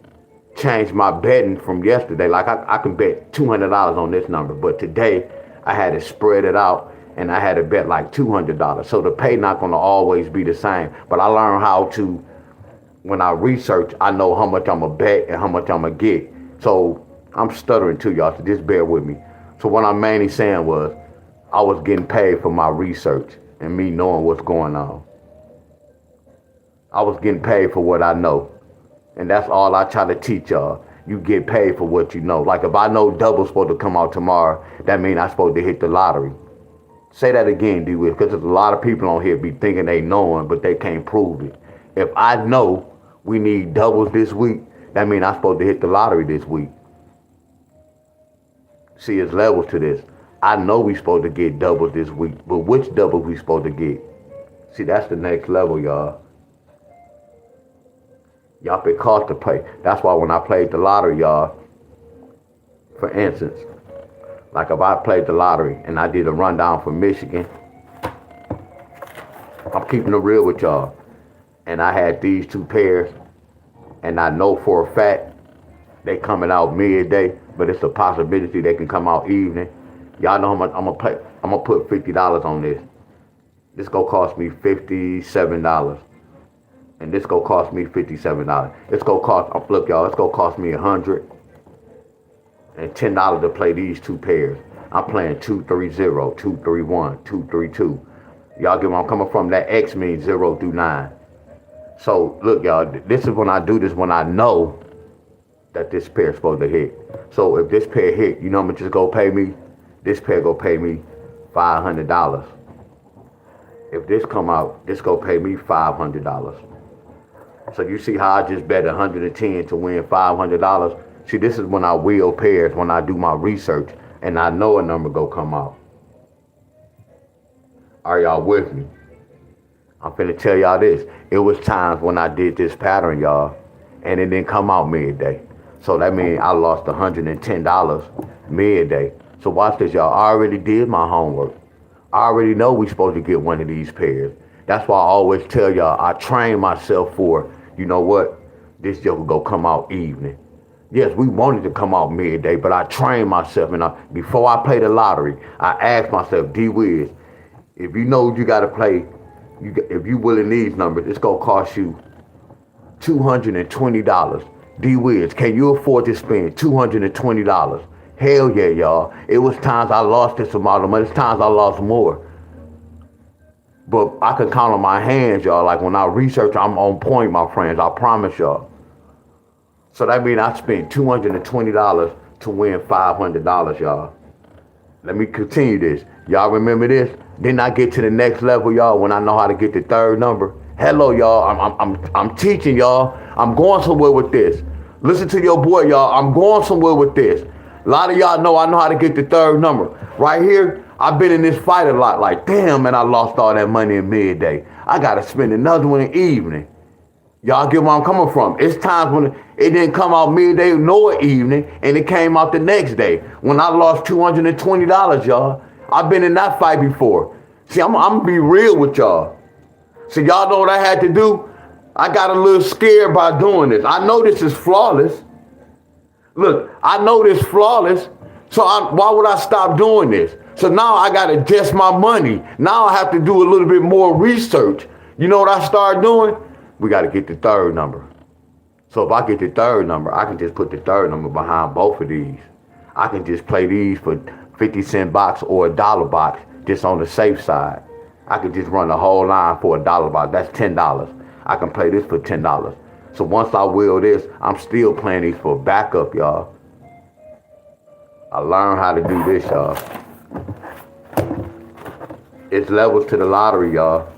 change my betting from yesterday. Like I can bet $200 on this number, but today I had to spread it out and I had to bet like $200. So the pay not gonna always be the same. But I learned how to, when I research, I know how much I'm gonna bet and how much I'm gonna get. So I'm stuttering too, y'all, so just bear with me. So what I'm mainly saying was, I was getting paid for my research and me knowing what's going on. I was getting paid for what I know. And that's all I try to teach y'all. You get paid for what you know. Like if I know double's supposed to come out tomorrow, that means I'm supposed to hit the lottery. Say that again, D-Wiz, because there's a lot of people on here be thinking they knowing, but they can't prove it. If I know we need doubles this week, that means I'm supposed to hit the lottery this week. See, it's levels to this. I know we supposed to get doubles this week, but which doubles we supposed to get? See, that's the next level, y'all. Y'all been caught to play. That's why when I played the lottery, y'all, for instance, like if I played the lottery and I did a rundown for Michigan, I'm keeping it real with y'all, and I had these 2 pairs, and I know for a fact they coming out midday, but it's a possibility they can come out evening. Y'all know how much I'm gonna put $50 on this. This gonna cost me $57. And this gonna cost me $57. It's gonna cost, look y'all, it's gonna cost me $110 to play these 2 pairs. I'm playing 230, 231, 232. Y'all get where I'm coming from? That X means 0 through 9. So look y'all, this is when I do this, when I know that this pair is supposed to hit. So if this pair hit, you know how much it's gonna pay me? This pair gonna pay me $500. If this come out, this gonna pay me $500. So you see how I just bet 110 to win $500? See, this is when I wheel pairs, when I do my research, and I know a number go come out. Are y'all with me? I'm finna tell y'all this. It was times when I did this pattern, y'all, and it didn't come out midday. So that means I lost $110 midday. So watch this, y'all. I already did my homework. I already know we supposed to get one of these pairs. That's why I always tell y'all, I train myself for, you know what, this joker go come out evening. Yes, we wanted to come out midday, but I trained myself, and before I play the lottery, I asked myself, D-Wiz, if you know you got to play, if you willing these numbers, it's going to cost you $220. D-Wiz, can you afford to spend $220? Hell yeah, y'all. It was times I lost this amount of money. It's times I lost more. But I can count on my hands, y'all. Like when I research, I'm on point, my friends. I promise y'all. So that means I spent $220 to win $500, y'all. Let me continue this. Y'all remember this? Then I get to the next level, y'all, when I know how to get the 3rd number. Hello, y'all. I'm teaching y'all. I'm going somewhere with this. Listen to your boy, y'all. I'm going somewhere with this. A lot of y'all know I know how to get the 3rd number. Right here, I've been in this fight a lot. Like, damn, man, I lost all that money in midday. I got to spend another one in the evening. Y'all get where I'm coming from. It's times when it didn't come out midday nor evening, and it came out the next day. When I lost $220, y'all. I've been in that fight before. See, I'm going to be real with y'all. See, y'all know what I had to do? I got a little scared by doing this. I know this is flawless. Look, I know this flawless, so why would I stop doing this? So now I got to adjust my money. Now I have to do a little bit more research. You know what I started doing? We got to get the 3rd number. So if I get the third number, I can just put the third number behind both of these. I can just play these for 50-cent box or a dollar box, just on the safe side. I could just run the whole line for a dollar box. That's $10. I can play this for $10. So once I wheel this, I'm still playing these for backup, y'all. I learned how to do this, y'all. It's levels to the lottery, y'all.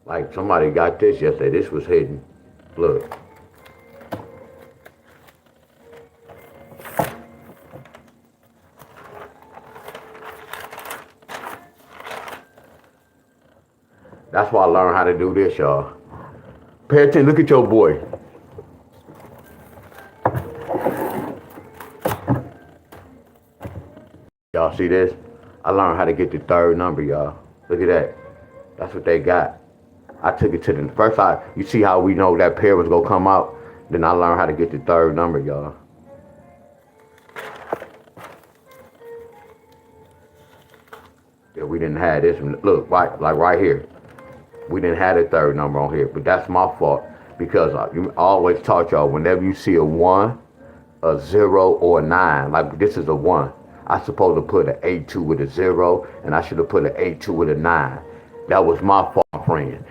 Like somebody got this yesterday. This was hidden. Look. That's why I learned how to do this, y'all. Pay attention. Look at your boy. Y'all see this? I learned how to get the third number, y'all. Look at that. That's what they got. I took it to the first side. You see how we know that pair was gonna come out? Then I learned how to get the third number, y'all. Yeah, we didn't have this one. Look, right, like right here. We didn't have the third number on here, but that's my fault because I always taught y'all whenever you see a 1, a 0, or a 9, like this is a 1. I supposed to put an 8-2 with a 0, and I should have put an 8-2 with a 9. That was my fault, friend.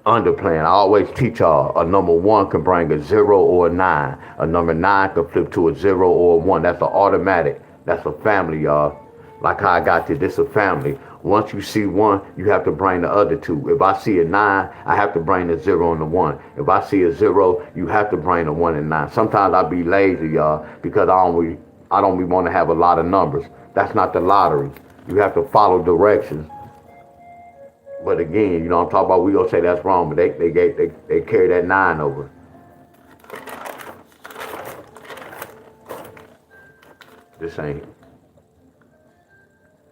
Underplaying. I always teach y'all a number 1 can bring a 0 or a 9. A number 9 can flip to a 0 or a 1. That's an automatic. That's a family, y'all. Like how I got this. This is a family. Once you see 1, you have to bring the other 2. If I see a 9, I have to bring the 0 and the 1. If I see a 0, you have to bring the 1 and 9. Sometimes I be lazy, y'all, because I don't want to have a lot of numbers. That's not the lottery. You have to follow directions. But again, you know what I'm talking about, we gonna say that's wrong, but they carry that 9 over. This ain't.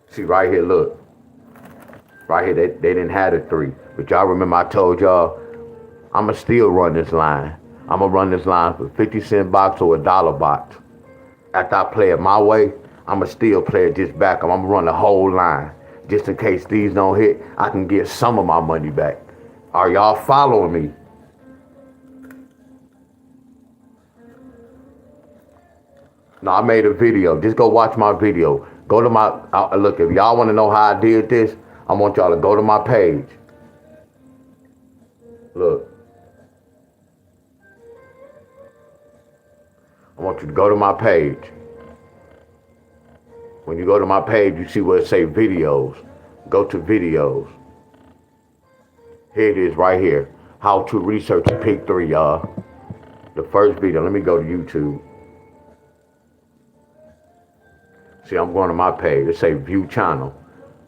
See right here, look. Right here, they didn't have the 3. But y'all remember I told y'all, I'ma still run this line. I'ma run this line for 50-cent box or a dollar box. After I play it my way, I'ma still play it just back. I'm gonna run the whole line. Just in case these don't hit, I can get some of my money back. Are y'all following me? No, I made a video. Just go watch my video. Go to my, look, if y'all want to know how I did this, I want y'all to go to my page. Look. I want you to go to my page. When you go to my page, you see where it say videos. Go to videos. Here it is right here. How to research a pick 3, y'all. The first video. Let me go to YouTube. See, I'm going to my page. It say view channel.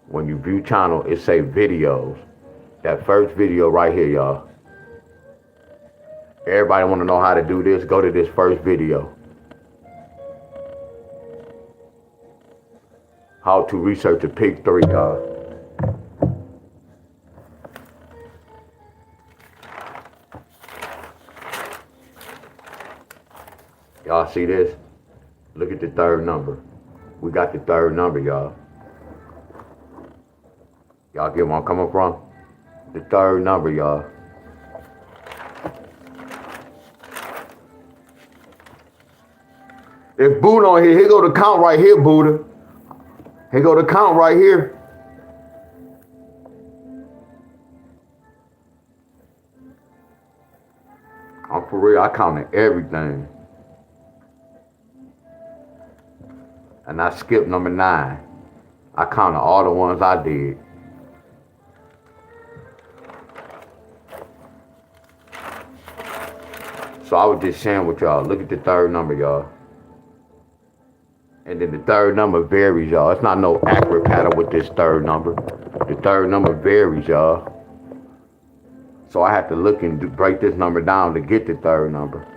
When you view channel, it say videos. That first video right here, y'all. Everybody want to know how to do this? Go to this first video. How to research a pick 3, y'all. Y'all see this? Look at the third number. We got the third number, y'all. Y'all get where I'm coming from? The third number, y'all. If Buddha on here go the count right here, Buddha. Here go the count right here. I'm for real, I counted everything. And I skipped number 9. I counted all the ones I did. So I was just sharing with y'all. Look at the third number, y'all. And then the third number varies, y'all. It's not no accurate pattern with this third number. The third number varies, y'all. So I have to look and break this number down to get the third number.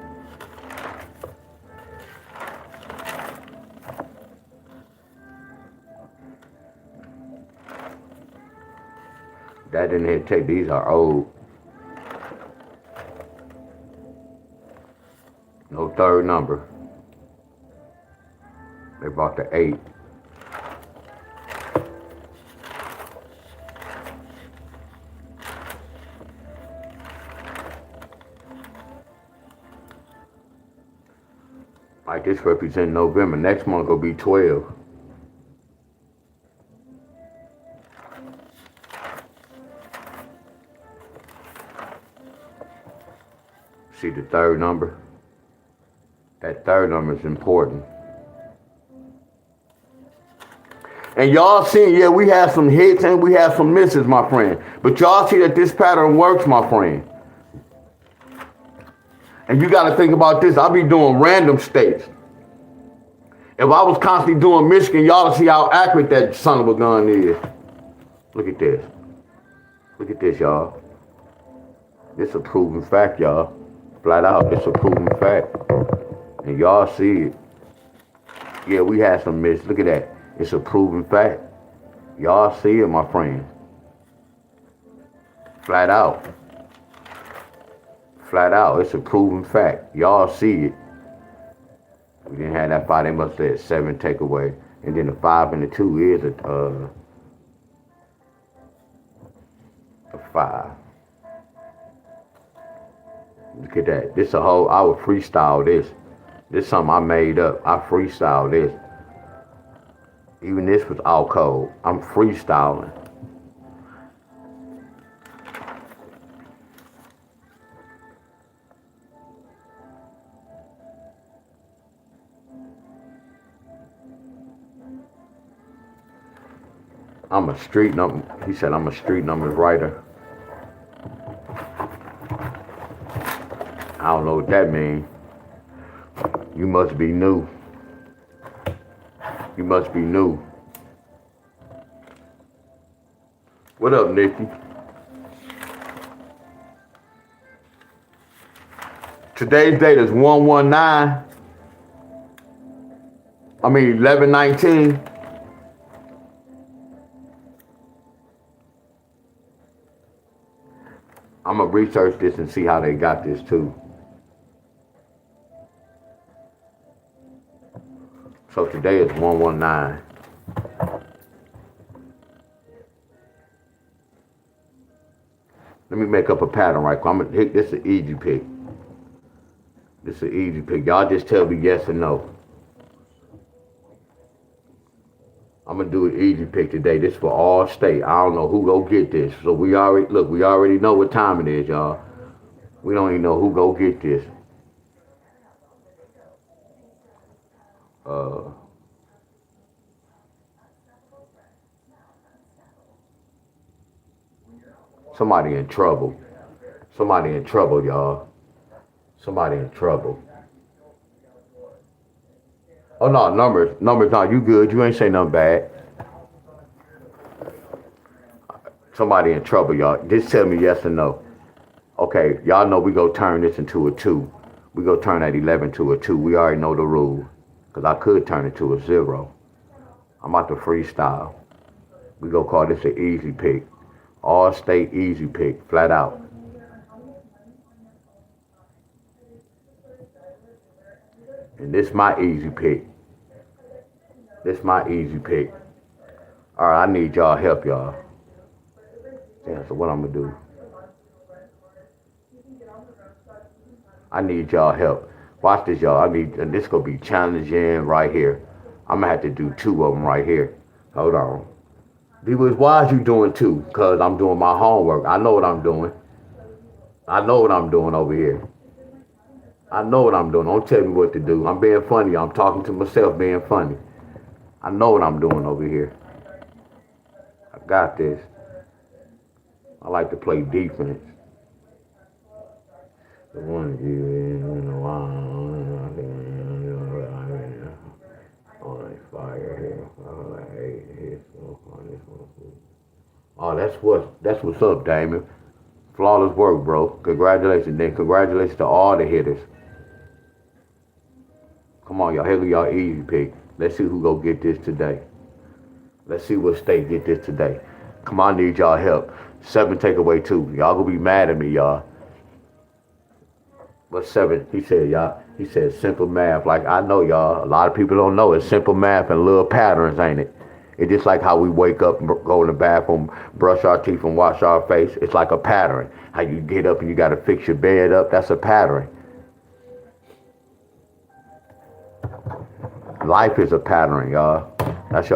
That didn't hit take. These are old. No third number. They brought the 8. Like this represents November. Next month gonna be 12. See the third number? That third number is important. And y'all see, yeah, we have some hits and we have some misses, my friend. But y'all see that this pattern works, my friend. And you got to think about this. I'll be doing random states. If I was constantly doing Michigan, y'all see how accurate that son of a gun is. Look at this. Look at this, y'all. This a proven fact, y'all. Flat out, it's a proven fact. And y'all see it. Yeah, we had some misses. Look at that. It's a proven fact. Y'all see it, my friend. Flat out. Flat out, it's a proven fact. Y'all see it. We didn't have that 5, they must have said 7 takeaway. And then the 5 and the 2 is a 5. Look at that. This a whole, I would freestyle this. This is something I made up. I freestyle this. Even this was all code. I'm freestyling. I'm a street number. He said I'm a street numbers writer. I don't know what that means. You must be new. You must be new. What up, Nikki? Today's date is 1/19. 11/19. I'm gonna research this and see how they got this too. So today is 1/19. Let me make up a pattern right quick. I'm gonna hit this an easy pick. This is an easy pick. Y'all just tell me yes or no. I'm gonna do an easy pick today. This for all state. I don't know who go get this. So we already know what time it is, y'all. We don't even know who go get this. Somebody in trouble. Somebody in trouble, y'all. Somebody in trouble. Oh no, numbers, no, you good. You ain't say nothing bad. Somebody in trouble, y'all. Just tell me yes or no. Okay, y'all know we go turn this into a 2. We go turn that 11 to a 2. We already know the rule. Because I could turn it to a 0. I'm about to freestyle. We go call this an easy pick. All state easy pick, flat out. And this my easy pick. This my easy pick. All right, I need y'all help, y'all. Yeah, so what I'm gonna do? I need y'all help. Watch this, y'all. And this gonna be challenging right here. I'm gonna have to do 2 of them right here. Hold on. People, why is you doing 2? Because I'm doing my homework. I know what I'm doing. I know what I'm doing over here. I know what I'm doing. Don't tell me what to do. I'm being funny. I'm talking to myself being funny. I know what I'm doing over here. I got this. I like to play defense. The one fire here. Oh, that's what's up, Damon. Flawless work, bro. Congratulations, then. Congratulations to all the hitters. Come on, y'all. Here we y'all easy pick. Let's see who go get this today. Let's see what state get this today. Come on, I need y'all help. 7 take away 2. Y'all gonna be mad at me, y'all. But seven, he said, y'all, he said simple math. Like I know y'all, a lot of people don't know it's simple math and little patterns, ain't it? It's just like how we wake up and go in the bathroom, brush our teeth and wash our face. It's like a pattern. How you get up and you gotta fix your bed up, that's a pattern. Life is a pattern, y'all. That's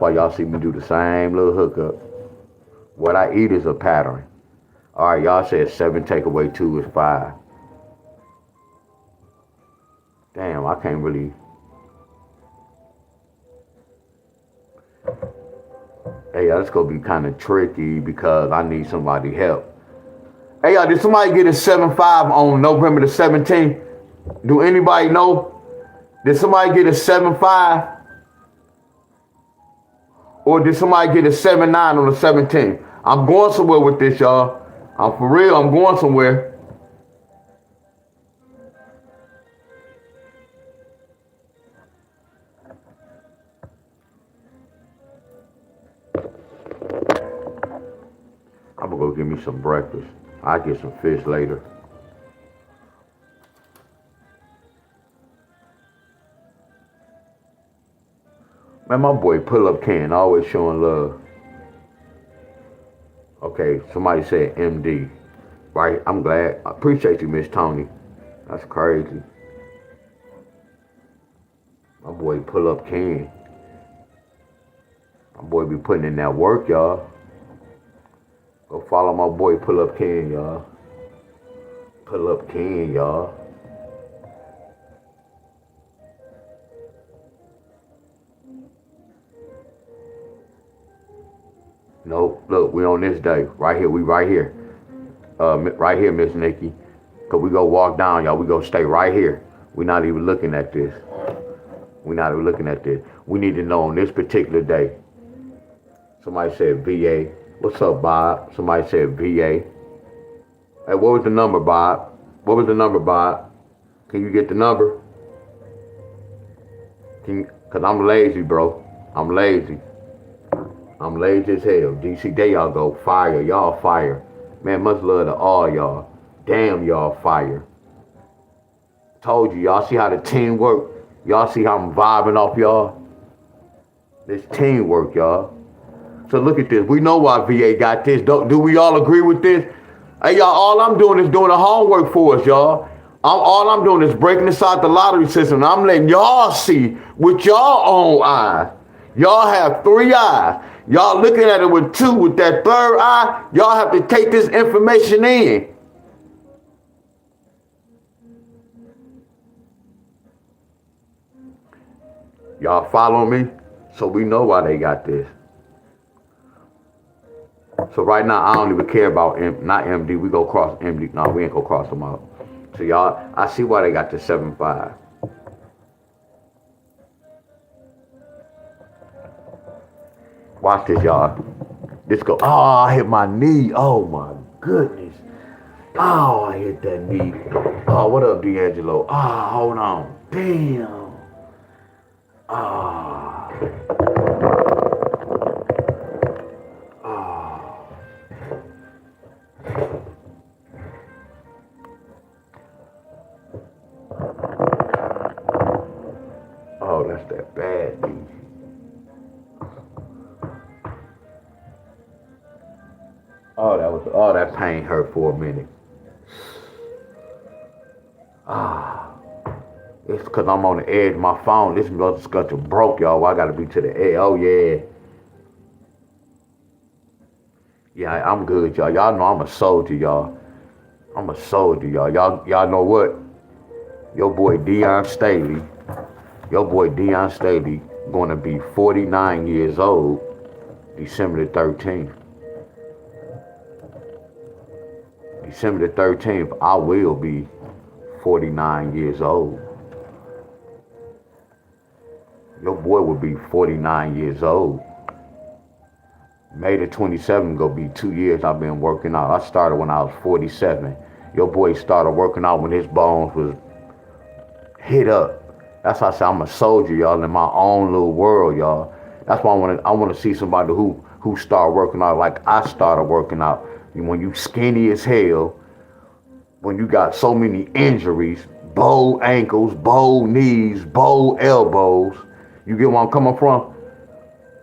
why y'all see me do the same little hookup. What I eat is a pattern. All right, y'all said 7 take away 2 is 5. Damn, I can't really. Hey, that's gonna be kind of tricky because I need somebody help. Hey, y'all, did somebody get a 7-5 on November the 17th? Do anybody know? Did somebody get a 7-5? Or did somebody get a 7-9 on the 17th? I'm going somewhere with this, y'all. I'm for real, I'm going somewhere. I'm gonna go get me some breakfast. I'll get some fish later. Man, my boy Pull Up Ken, always showing love. Okay, somebody said MD. Right, I'm glad. I appreciate you, Miss Tony. That's crazy. My boy Pull Up Ken. My boy be putting in that work, y'all. Go follow my boy Pull Up Ken, y'all. Pull Up Ken, y'all. No, look, we on this day. Right here, we right here. Right here, Miss Nikki. Cause we go walk down, y'all. We go stay right here. We not even looking at this. We not even looking at this. We need to know on this particular day. Somebody said VA. What's up, Bob? Somebody said VA. Hey, what was the number, Bob? What was the number, Bob? Can you get the number? Cause I'm lazy, bro. I'm lazy. I'm lazy as hell. DC, there y'all go. Fire. Y'all fire. Man, much love to all y'all. Damn, y'all fire. Told you, y'all see how the team work? Y'all see how I'm vibing off y'all? This teamwork, y'all. So look at this. We know why VA got this. Do we all agree with this? Hey, y'all, all I'm doing is doing the homework for us, y'all. All I'm doing is breaking inside the lottery system. I'm letting y'all see with y'all own eyes. Y'all have 3 eyes. Y'all looking at it with 2. With that 3rd eye, y'all have to take this information in. Y'all follow me? So we know why they got this. So right now, I don't even care about not MD. We go cross MD. No, we ain't gonna cross them out. So y'all, I see why they got the 7-5. Watch this, y'all. This go. Oh, I hit my knee. Oh my goodness. Oh, I hit that knee. Oh, what up, D'Angelo? Oh, hold on. Damn. Ah. Oh, that's that bad knee. Oh, that pain hurt for a minute. It's because I'm on the edge of my phone. This motherfucker broke, y'all. I gotta be to the edge. Oh yeah. Yeah, I'm good, y'all. Y'all know I'm a soldier, y'all. I'm a soldier, y'all. Y'all know what? Your boy Deon Staley. Your boy Deon Staley gonna be 49 years old December the 13th. December the 13th, I will be 49 years old. Your boy will be 49 years old. May the 27th gonna be 2 years I've been working out. I started when I was 47. Your boy started working out when his bones was hit up. That's why I say I'm a soldier, y'all, in my own little world, y'all. That's why I want to see somebody who start working out like I started working out. When you skinny as hell, when you got so many injuries, bowed ankles, bowed knees, bowed elbows. You get where I'm coming from?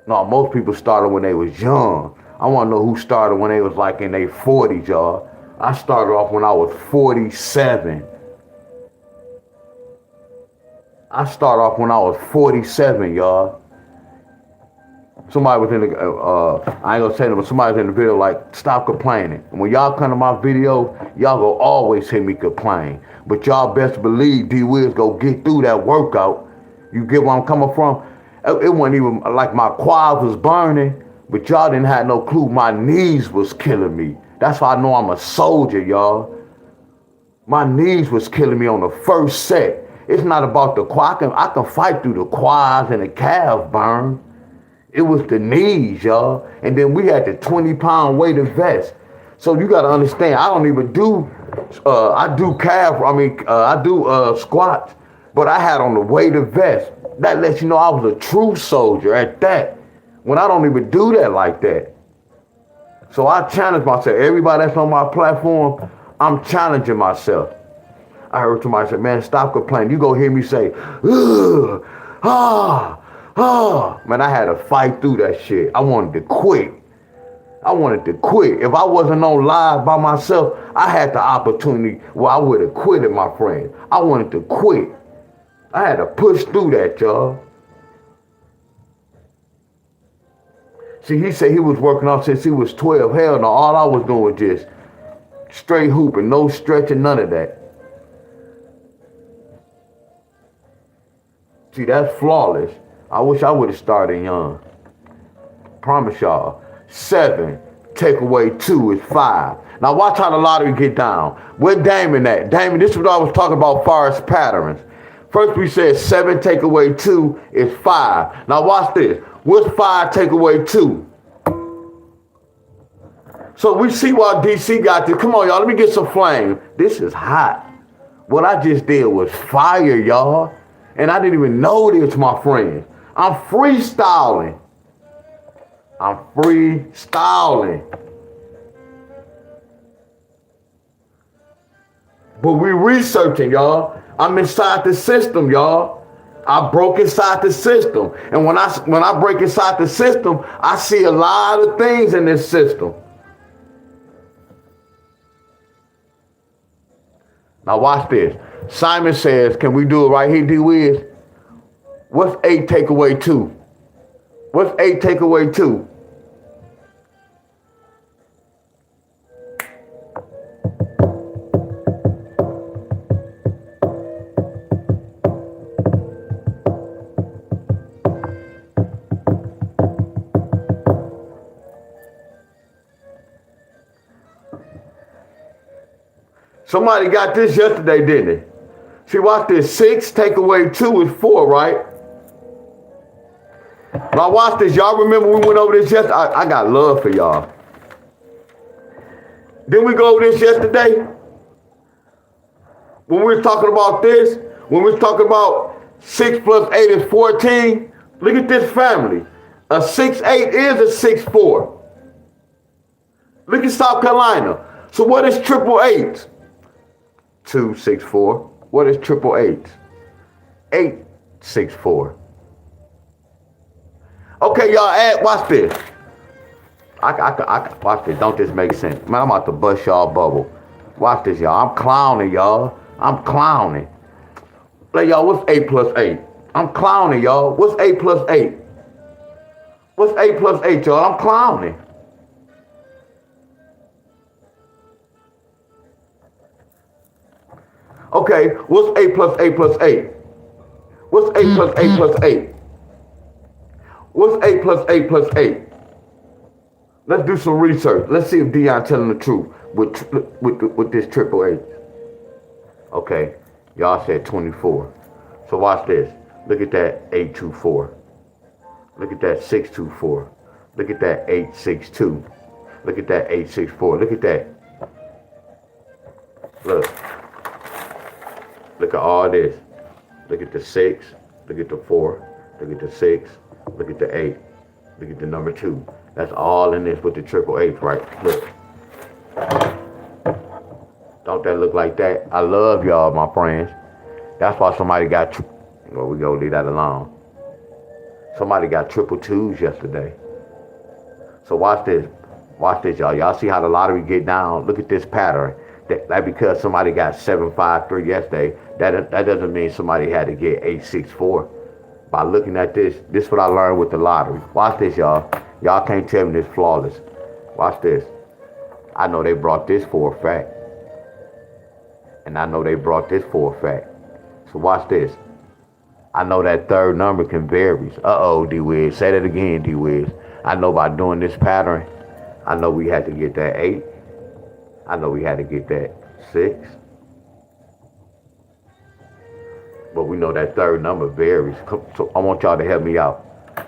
No, most people started when they was young. I want to know who started when they was like in their 40s, y'all. I started off when I was 47. I started off when I was 47, y'all. Somebody was in the, I ain't gonna say it, but somebody was in the video like, stop complaining. And when y'all come to my video, y'all go always hear me complain. But y'all best believe D-Wiz go get through that workout. You get where I'm coming from? It wasn't even like my quads was burning, but y'all didn't have no clue my knees was killing me. That's why I know I'm a soldier, y'all. My knees was killing me on the first set. It's not about the quad. I can fight through the quads and the calf burn. It was the knees, y'all. And then we had the 20-pound weighted vest. So you got to understand, I don't even do, I do squats, but I had on the weighted vest. That lets you know I was a true soldier at that. When I don't even do that like that. So I challenge myself. Everybody that's on my platform, I'm challenging myself. I heard somebody say, man, stop complaining. You go hear me say, ugh, man, I had to fight through that shit. I wanted to quit. If I wasn't on live by myself, I had the opportunity where I would have quitted, my friend. I wanted to quit. I had to push through that, y'all. See, he said he was working out since he was 12. Hell no, all I was doing was just straight hooping, no stretching, none of that. See, that's flawless. I wish I would have started young. Promise y'all. 7, take away 2 is 5. Now watch how the lottery get down. Where Damon at? Damon, this is what I was talking about forest patterns. First we said 7 take away 2 is 5. Now watch this. What's 5 take away 2? So we see why DC got this. Come on, y'all. Let me get some flame. This is hot. What I just did was fire, y'all. And I didn't even know this, my friends. I'm freestyling. But we researching, y'all. I'm inside the system, y'all. I broke inside the system. And when I break inside the system, I see a lot of things in this system. Now watch this. Simon says, can we do it right here, D-Wiz? What's 8 take away 2? What's 8 take away 2? Somebody got this yesterday, didn't they? See, watch this. 6 take away 2 is 4, right? Now watch this. Y'all remember we went over this yesterday? I got love for y'all. Didn't we go over this yesterday? When we were talking about this, when we were talking about 6 plus 8 is 14, look at this family. A 6'8" is a 6'4". Look at South Carolina. So what is triple 8? 2, 6, 4. What is triple 8? 8, 6, 4. Okay, y'all, watch this. I watch this. Don't this make sense? Man, I'm about to bust y'all bubble. Watch this, y'all. I'm clowning, y'all. I'm clowning. Like, y'all, what's 8 plus 8? I'm clowning, y'all. What's 8 plus 8? What's 8 plus 8, y'all? I'm clowning. Okay, what's 8 plus 8 plus 8? What's 8 plus 8 plus 8? What's 8 plus 8 plus 8? Let's do some research. Let's see if Deon telling the truth with this triple 8. Okay, y'all said 24. So watch this. Look at that 824. Look at that 624. Look at that 862. Look at that 864. Look at that. Look. Look at all this. Look at the 6. Look at the 4. Look at the 6. Look at the 8. Look at the number 2. That's all in this with the triple 8, right? Look. Don't that look like that? I love y'all, my friends. That's why somebody got, well, we gonna leave that alone. Somebody got triple twos yesterday. So watch this. Watch this, y'all. Y'all see how the lottery get down? Look at this pattern. That because somebody got 753 yesterday, that doesn't mean somebody had to get 864. By looking at this is what I learned with the lottery. Watch this, y'all. Y'all can't tell me this flawless. Watch this. I know they brought this for a fact. And I know they brought this for a fact. So watch this. I know that third number can vary. Uh-oh, D-Wiz. Say that again, D-Wiz. I know by doing this pattern, I know we had to get that 8. I know we had to get that 6. But we know that third number varies. So I want y'all to help me out.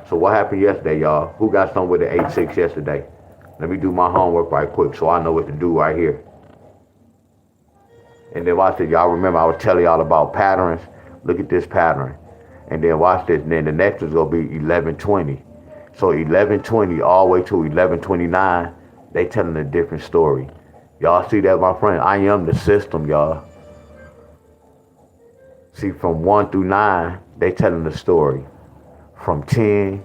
So what happened yesterday, y'all? Who got something with the 8-6 yesterday? Let me do my homework right quick so I know what to do right here. And then watch this. Y'all remember I was telling y'all about patterns? Look at this pattern. And then watch this. And then the next is going to be 1120. So 1120 all the way to 1129, they telling a different story. Y'all see that, my friend? I am the system, y'all. See, from 1 through 9, they telling the story. From 10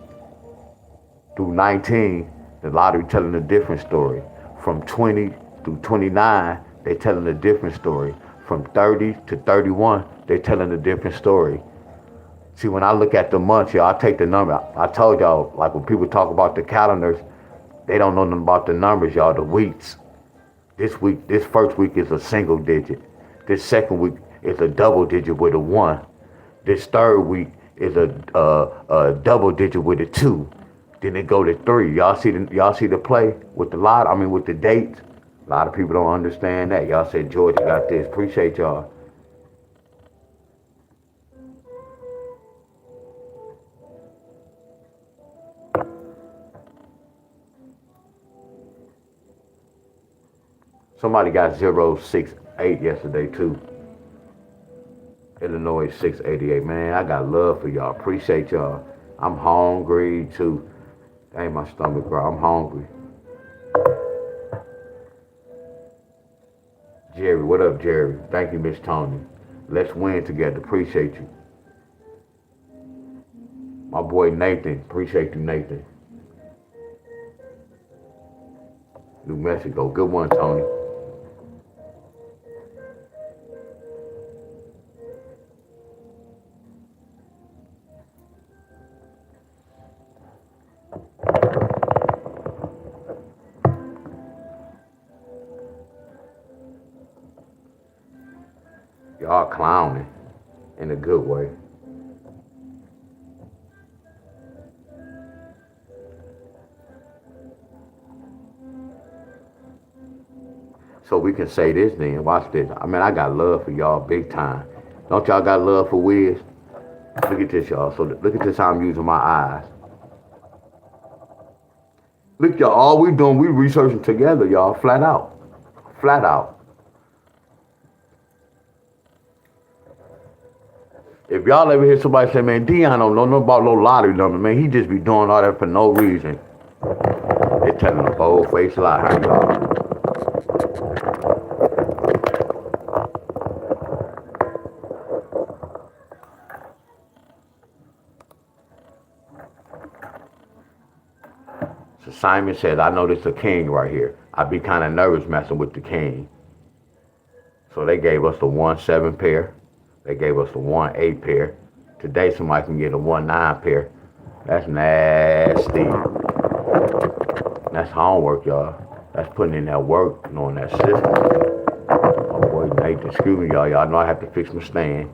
through 19, the lottery telling a different story. From 20 through 29, they telling a different story. From 30 to 31, they telling a different story. See, when I look at the months, y'all, I take the number. I told y'all, like when people talk about the calendars, they don't know nothing about the numbers, y'all, the weeks. This first week is a single digit. This second week is a double digit with a 1. This third week is a double digit with a 2. Then it go to 3. Y'all see the play with the lot. I mean with the dates. A lot of people don't understand that. Y'all said Georgia got this. Appreciate y'all. Somebody got 068 yesterday too. Illinois 688. Man, I got love for y'all. Appreciate y'all. I'm hungry too. Ain't my stomach, bro. I'm hungry. Jerry, what up, Jerry? Thank you, Miss Tony. Let's win together. Appreciate you. My boy Nathan. Appreciate you, Nathan. New Mexico. Good one, Tony. Y'all clowning in a good way. So we can say this then. Watch this. I mean, I got love for y'all big time. Don't y'all got love for Wiz? Look at this, y'all. So look at this how I'm using my eyes. Look, y'all, all we doing, we researching together, y'all, flat out. Flat out. If y'all ever hear somebody say, man, Deon don't know nothing about no lottery number, man, he just be doing all that for no reason. They telling a bold-faced lie, y'all. So Simon says, I know this is a king right here. I'd be kind of nervous messing with the king. So they gave us the 1-7 pair. They gave us the 1-8 pair. Today somebody can get a 1-9 pair. That's nasty. That's homework, y'all. That's putting in that work, knowing that system. Oh boy, Nathan, excuse me, y'all. Y'all know I have to fix my stand.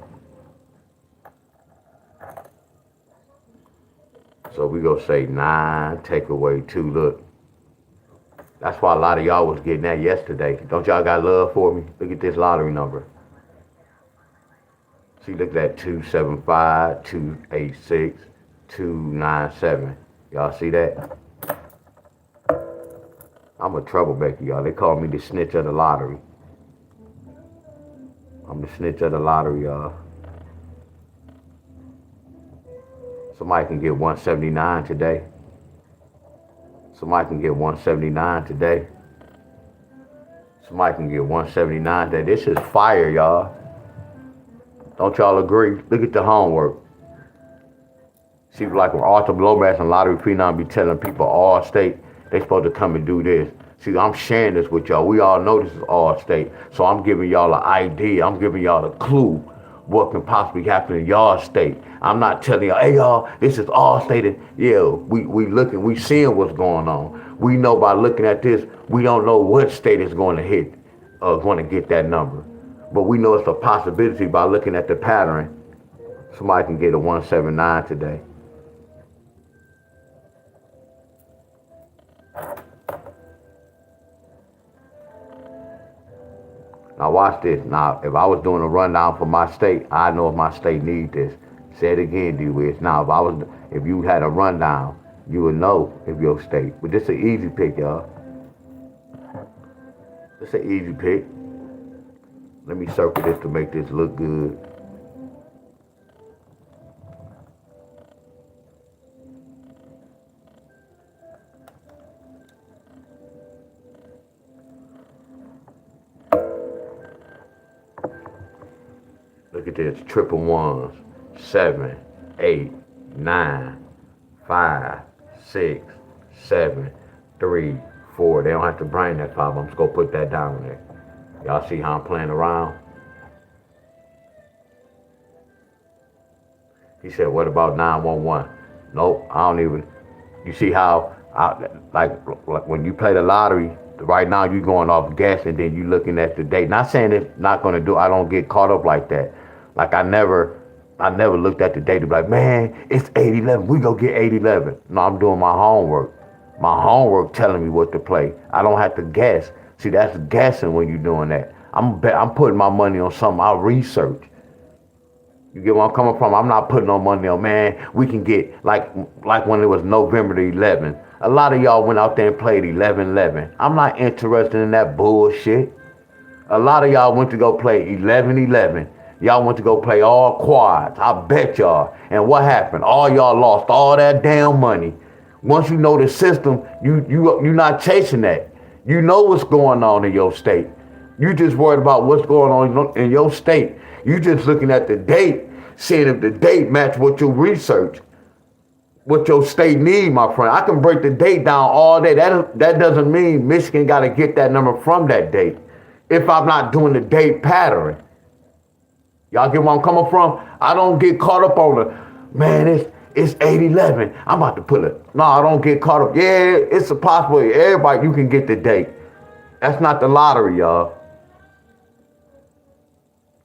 So we gonna say 9, take away 2. Look. That's why a lot of y'all was getting that yesterday. Don't y'all got love for me? Look at this lottery number. See, look at that 275, 286, 297. Y'all see that? I'm a troublemaker, y'all. They call me the snitch of the lottery. I'm the snitch of the lottery, y'all. Somebody can get 179 today. Somebody can get 179 today. Somebody can get 179 today. This is fire, y'all. Don't y'all agree? Look at the homework. See, like when Arthur Lomax and Lottery Phenom be telling people all state, they supposed to come and do this. See, I'm sharing this with y'all. We all know this is all state. So I'm giving y'all an idea. I'm giving y'all a clue what can possibly happen in y'all state. I'm not telling y'all, hey y'all, this is all state. Yeah, we looking, we seeing what's going on. We know by looking at this, we don't know what state is going to hit, going to get that number. But we know it's a possibility by looking at the pattern. Somebody can get a 179 today. Now watch this. Now, if I was doing a rundown for my state, I know if my state needs this. Say it again, D-Wiz. Now, if you had a rundown, you would know if your state. But this is an easy pick, y'all. It's an easy pick. Let me circle this to make this look good. Look at this, triple ones, 7, 8, 9, 5, 6, 7, 3, 4. They don't have to bring that 5. I'm just gonna put that down there. Y'all see how I'm playing around? He said, what about 911? Nope, I don't even. You see how, like when you play the lottery, right now you going off guess and then you looking at the date. Not saying it's not gonna do, I don't get caught up like that. Like I never looked at the date to be like, man, it's 8-11, we go get 8-11. No, I'm doing my homework. My homework telling me what to play. I don't have to guess. See, that's guessing when you're doing that. I'm putting my money on something I research. You get where I'm coming from? I'm not putting no money on, man, we can get, like when it was November the 11th. A lot of y'all went out there and played 11-11. I'm not interested in that bullshit. A lot of y'all went to go play 11-11. Y'all went to go play all quads. I bet y'all. And what happened? All y'all lost all that damn money. Once you know the system, you're not chasing that. You know what's going on in your state. You just worried about what's going on in your state. You just looking at the date, seeing if the date match what you research, what your state need, my friend. I can break the date down all day. That doesn't mean Michigan got to get that number from that date if I'm not doing the date pattern. Y'all get where I'm coming from? I don't get caught up on the, man, it's 8-11. I'm about to put it. No, I don't get caught up. Yeah, it's a possibility. Everybody, you can get the date. That's not the lottery, y'all.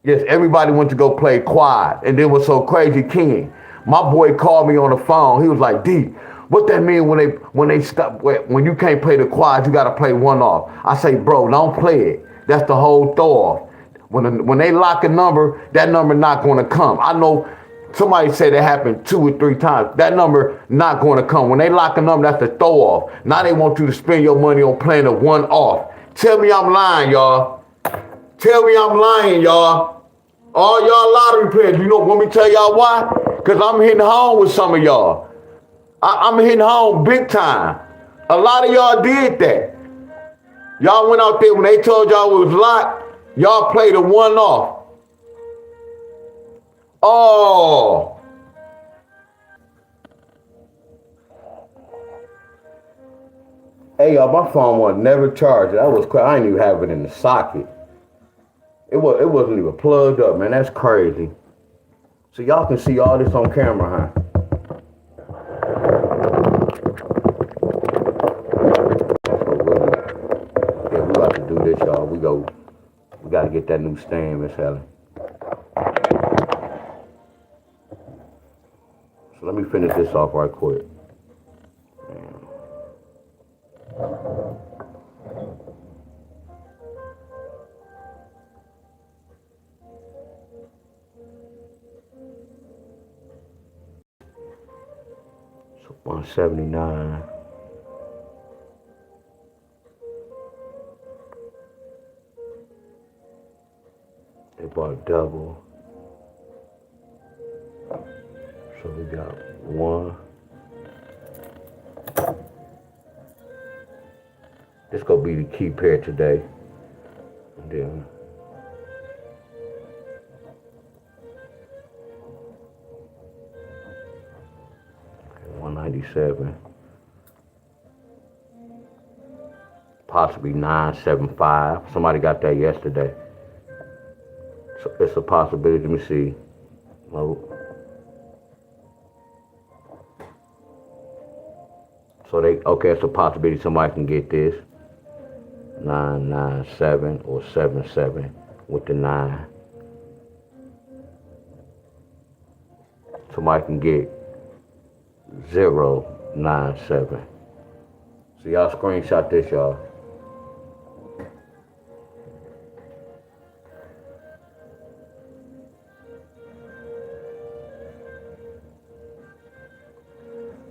Yes, everybody went to go play quad. And then what's so crazy, King, my boy called me on the phone. He was like, D, what that mean when they stop, when you can't play the quad, you got to play one off. I say, bro, don't play it. That's the whole throw off. When they lock a number, that number not going to come. I know somebody said it happened 2 or 3 times. That number not going to come. When they lock a number, that's the throw off. Now they want you to spend your money on playing a one off. Tell me I'm lying, y'all. Tell me I'm lying, y'all. All y'all lottery players, you know, want me to tell y'all why? Because I'm hitting home with some of y'all. I'm hitting home big time. A lot of y'all did that. Y'all went out there when they told y'all it was locked. Y'all played a one off. Oh. Hey, y'all, my phone was never charged. That was crazy. I didn't even have it in the socket. It wasn't even plugged up, man. That's crazy. So y'all can see all this on camera, huh? Yeah, we about to do this, y'all. We got to get that new stand, Miss Helen. So let me finish this off right quick. So 179. They bought double. So we got 1. This gonna be the key pair today. there. 197. Possibly 975. Somebody got that yesterday. So it's a possibility. Let me see. Oh. So it's a possibility somebody can get this. 997 or 77 with the 9. Somebody can get 097. So y'all screenshot this, y'all.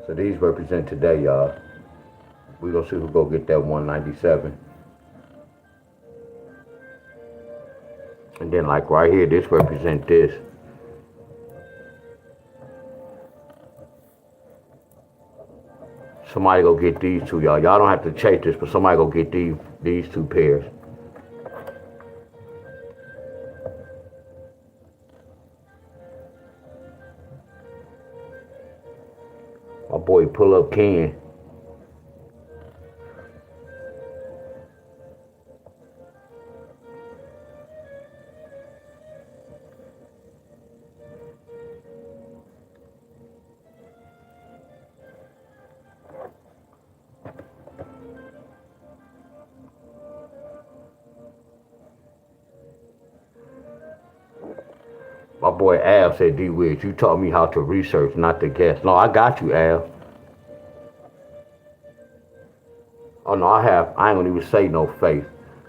So these represent today, y'all. We gonna see who go get that 197. And then like right here, this represent this. Somebody go get these two, y'all. Y'all don't have to chase this, but somebody go get these two pairs. My boy Pull Up Ken. My boy Al said, D-Wiz, you taught me how to research, not to guess. No, I got you, Al. Oh, no, I ain't gonna even say no faith.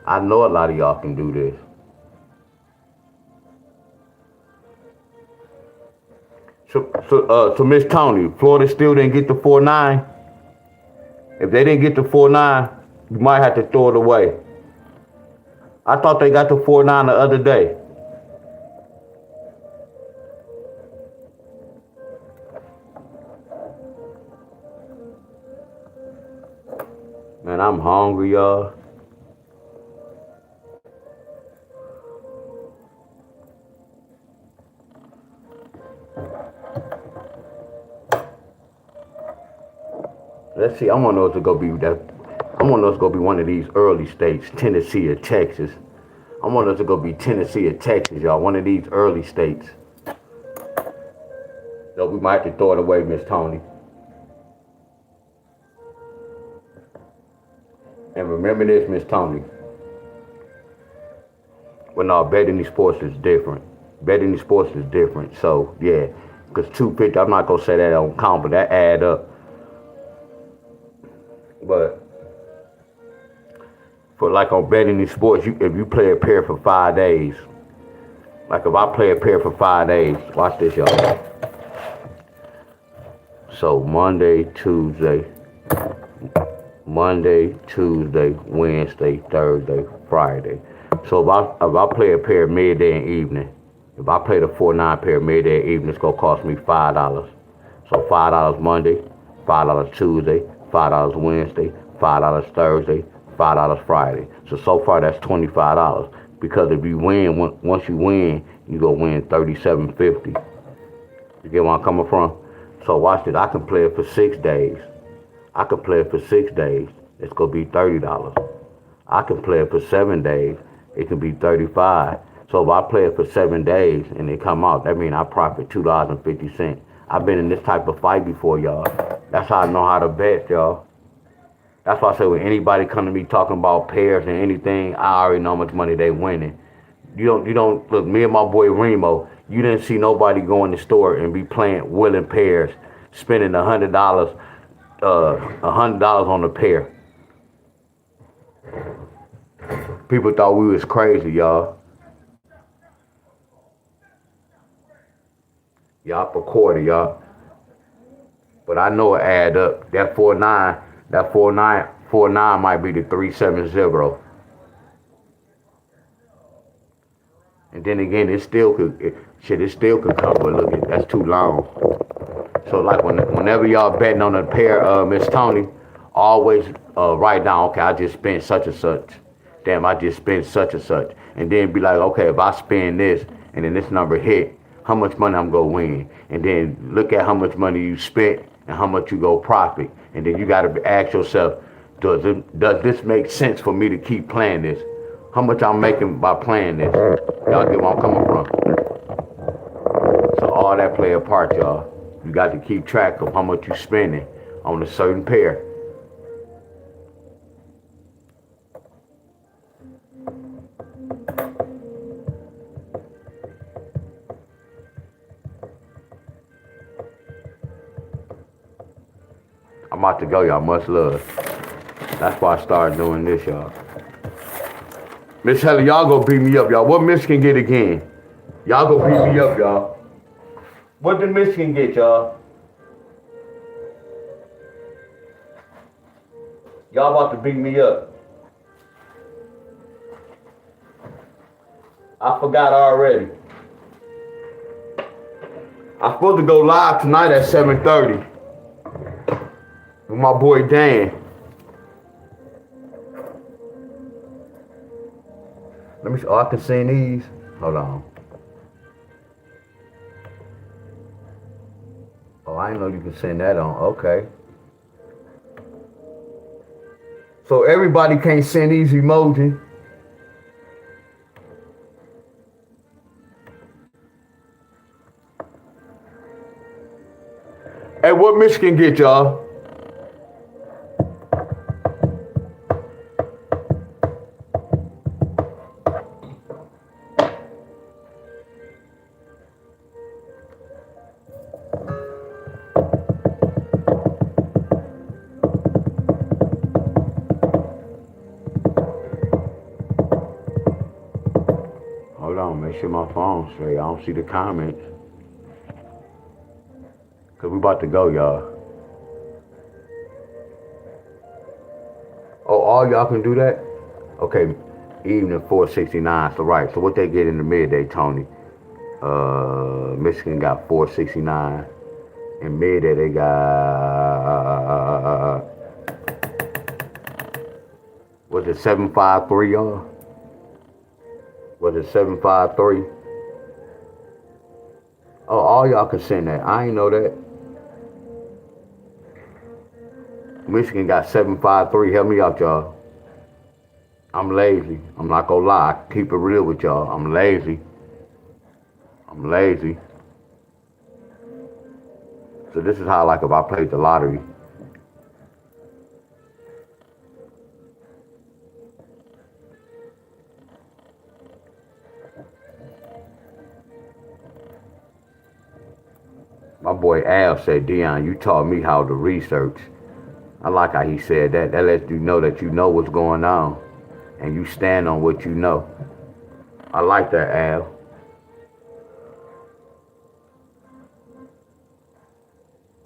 I know a lot of y'all can do this. So Miss Tony, Florida still didn't get the 4-9? If they didn't get the 4-9, you might have to throw it away. I thought they got the 4-9 the other day. Man, I'm hungry, y'all. Let's see. I want those to go be one of these early states, Tennessee or Texas. I want those to go be Tennessee or Texas, y'all. One of these early states. So we might have to throw it away, Miss Tony. And remember this, Miss Tony. Well, no, betting these sports is different. Betting these sports is different. So, yeah. Because 250, I'm not going to say that on count, but that add up. But, for like on betting these sports, if you play a pair for 5 days, like if I play a pair for 5 days, watch this, y'all. So, Monday, Tuesday, Wednesday, Thursday, Friday. So if I play a pair midday and evening, if I play the 4-9 pair midday and evening, it's gonna cost me $5. So $5 Monday, $5 Tuesday, $5 Wednesday, $5 Thursday, $5 Friday. So far that's $25. Because if you win, once you win, you gonna win $37.50. You get where I'm coming from? So watch this. I can play it for 6 days. It's gonna be $30. I can play it for 7 days. It can be $35. So if I play it for 7 days and they come out, that means I profit $2.50. I've been in this type of fight before, y'all. That's how I know how to bet, y'all. That's why I say when anybody come to me talking about pairs and anything, I already know how much money they winning. You don't look. Me and my boy Remo, you didn't see nobody go in the store and be playing willing pairs, spending $100 on a pair. People thought we was crazy, y'all. Y'all per quarter, y'all. But I know it add up. That 4-9 might be the 370. And then again, it still could come, but look, that's too long. So like whenever y'all betting on a pair, Miss Tony, always write down, okay, I just spent such and such. damn, I just spent such and such. And then be like, okay, if I spend this and then this number hit, how much money I'm gonna win? And then look at how much money you spent and how much you go profit. And then you gotta ask yourself, does this make sense for me to keep playing this? How much I'm making by playing this? Y'all get where I'm coming from? So all that play a part, y'all. You got to keep track of how much you spending on a certain pair. I'm about to go, y'all. Much love. That's why I started doing this, y'all. Miss Helly, y'all go beat me up, y'all. What Michigan get again? Y'all go beat me up, y'all. What did Michigan get, y'all? Y'all about to beat me up. I forgot already. I'm supposed to go live tonight at 7:30 with my boy Dan. Let me see. Oh, I can send these. Hold on. Oh, I didn't know you could send that on. Okay. So everybody can't send these emojis. Hey, what Michigan get, y'all? Hold on, make sure my phone's straight. I don't see the comments. Cause we about to go, y'all. Oh, all y'all can do that? Okay, evening 469. So right. So what they get in the midday, Tony? Michigan got 469. In midday they got was it 753, y'all? Was it 753? Oh, all y'all can send that. I ain't know that. Michigan got 753. Help me out, y'all. I'm lazy. I'm not gonna lie. I keep it real with y'all. I'm lazy. I'm lazy. So this is how, like, if I played the lottery. My boy Al said, Deon, you taught me how to research. I like how he said that. That lets you know that you know what's going on. And you stand on what you know. I like that, Al.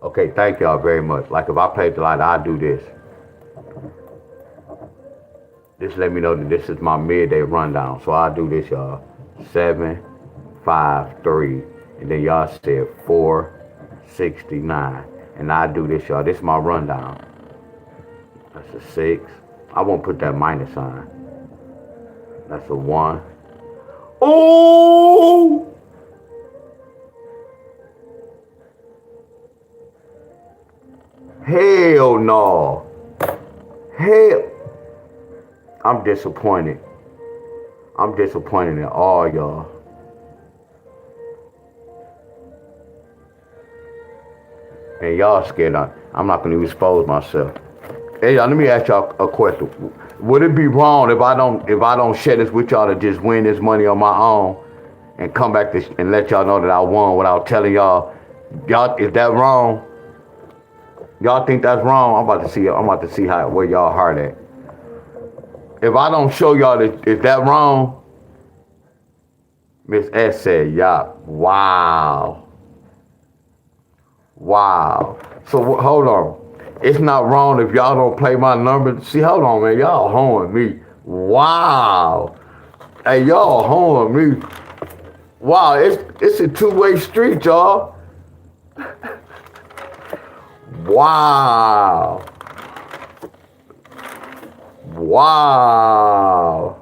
Okay, thank y'all very much. Like, if I played the lottery, I'd do this. Just let me know that this is my midday rundown. So I'll do this, y'all. 7, 5, 3. And then y'all said 469. And I do this, y'all. This is my rundown. That's a 6. I won't put that minus sign. That's a 1. Oh! Hell no. Hell. I'm disappointed. I'm disappointed in all y'all. And y'all scared. I'm not going to expose myself. Hey, y'all, let me ask y'all a question. Would it be wrong if I don't share this with y'all to just win this money on my own and come back and let y'all know that I won without telling y'all? Y'all, is that wrong? Y'all think that's wrong? I'm about to see where y'all heart at. If I don't show y'all that, is that wrong? Miss S said, yeah. Wow. Wow. So hold on. It's not wrong if y'all don't play my number. See, hold on, man. Y'all hoeing me. Wow. Hey, y'all hoeing me. Wow, it's a two-way street, y'all. Wow. Wow.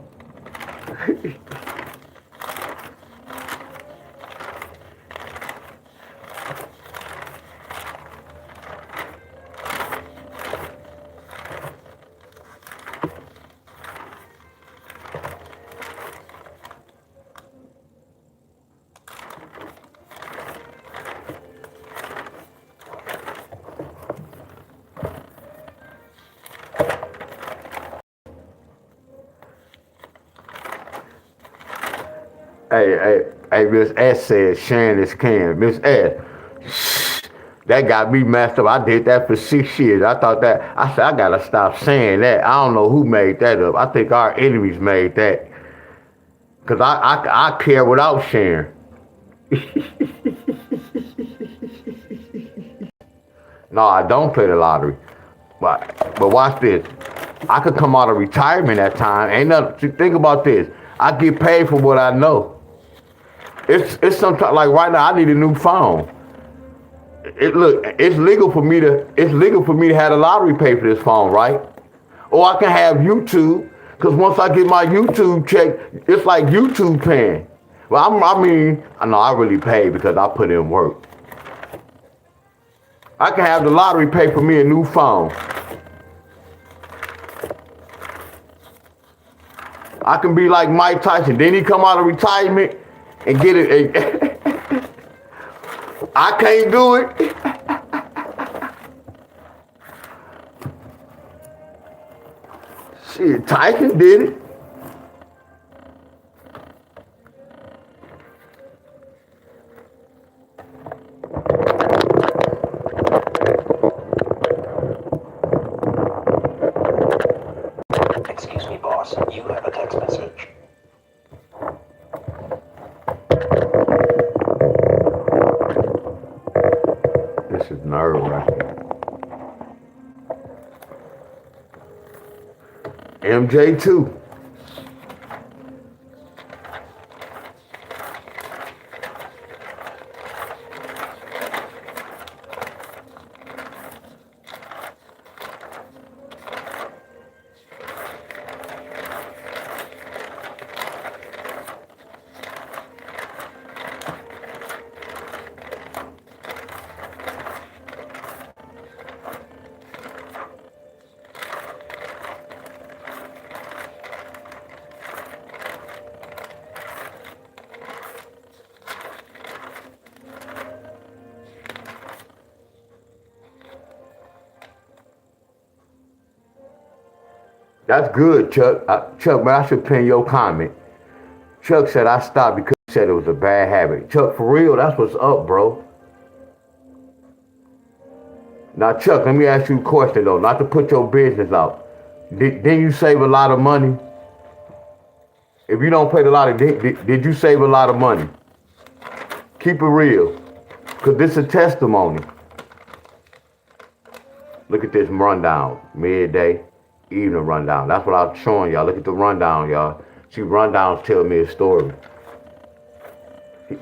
Hey, Miss S said sharing is can. Miss S, that got me messed up. I did that for 6 years. I said, I gotta stop saying that. I don't know who made that up. I think our enemies made that. Cause I care without sharing. No, I don't play the lottery. But watch this. I could come out of retirement that time. Ain't nothing. Think about this. I get paid for what I know. It's sometimes like right now I need a new phone. It's legal for me to have the lottery pay for this phone, right? Or I can have YouTube, because once I get my YouTube check, it's like YouTube paying. Well, I know I really pay because I put in work. I can have the lottery pay for me a new phone. I can be like Mike Tyson. Then he come out of retirement and get it. I can't do it. Shit, Tyson did it. Excuse me, boss. You have a text message. This is nerve-wracking. MJ too. That's good, Chuck. Chuck, man, I should pin your comment. Chuck said I stopped because he said it was a bad habit. Chuck, for real, that's what's up, bro. Now, Chuck, let me ask you a question, though, not to put your business out. Didn't you save a lot of money? If you don't play the lottery, did you save a lot of money? Keep it real, because this is a testimony. Look at this rundown, midday, evening rundown. That's what I'm showing y'all. Look at the rundown, y'all. See, rundowns tell me a story.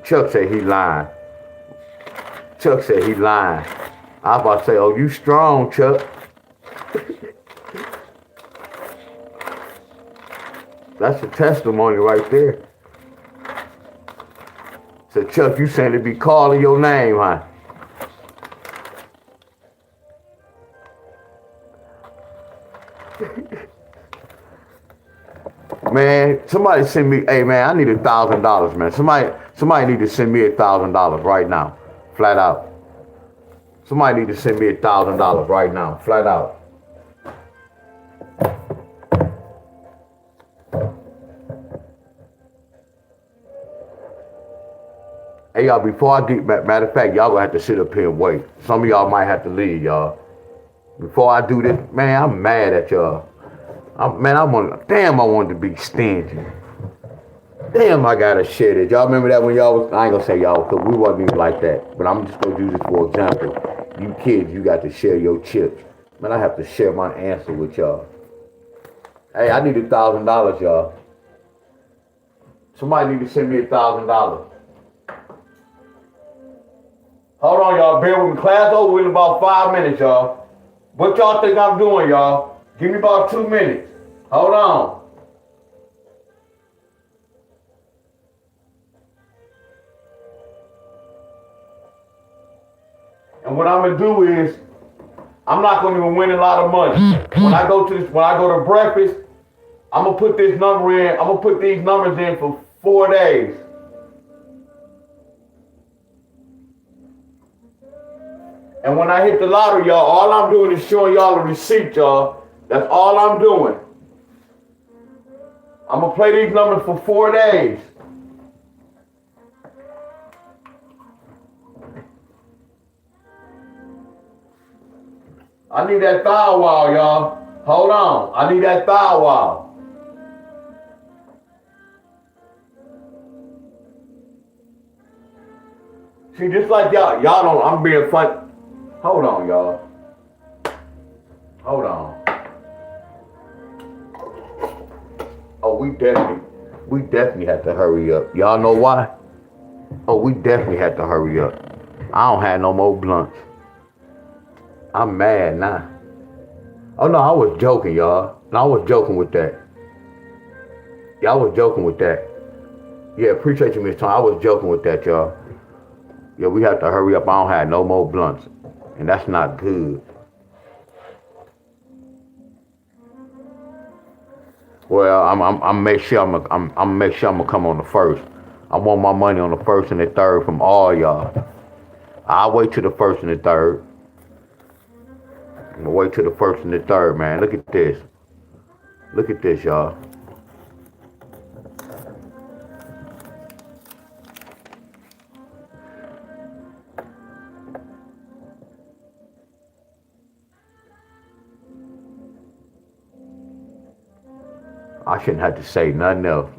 Chuck said he lying. Chuck said he lying. I was about to say, oh, you strong, Chuck. That's a testimony right there. So, Chuck, you saying to be calling your name, huh? Man, somebody send me, hey man, I need $1,000, man. Somebody need to send me $1,000 right now, flat out. Somebody need to send me $1,000 right now, flat out. Hey y'all, before I get, matter of fact, y'all gonna have to sit up here and wait. Some of y'all might have to leave, y'all. Before I do this, man, I'm mad at y'all. I wanted to be stingy. Damn, I gotta share this. Y'all remember that when y'all was, I ain't gonna say y'all, because we wasn't even like that. But I'm just gonna use this for example. You kids, you got to share your chips. Man, I have to share my answer with y'all. Hey, I need $1,000, y'all. Somebody need to send me $1,000. Hold on, y'all. Bear with me. Class over in about 5 minutes, y'all. What y'all think I'm doing, y'all? Give me about 2 minutes. Hold on. And what I'm gonna do is, I'm not gonna even win a lot of money. When I go to breakfast, I'm gonna put this number in. I'm gonna put these numbers in for 4 days. And when I hit the lottery, y'all, all I'm doing is showing y'all a receipt, y'all. That's all I'm doing. I'm gonna play these numbers for 4 days. I need that thigh wall, y'all. Hold on. I need that thigh wall. See, just like y'all don't, I'm being funny. Hold on, y'all. Hold on. Oh, we definitely have to hurry up. Y'all know why? Oh, we definitely have to hurry up. I don't have no more blunts. I'm mad now. Oh no, I was joking, y'all. No, I was joking with that. Yeah, I was joking with that. Yeah, appreciate you, Miss Tom. I was joking with that, y'all. Yeah, we have to hurry up. I don't have no more blunts. And that's not good. Well, I'm make sure I'm make sure I'm gonna come on the first. I want my money on the first and the third from all y'all. I'll wait till the first and the third. I'm gonna wait till the first and the third, man. Look at this. Look at this, y'all. I shouldn't have to say nothing else.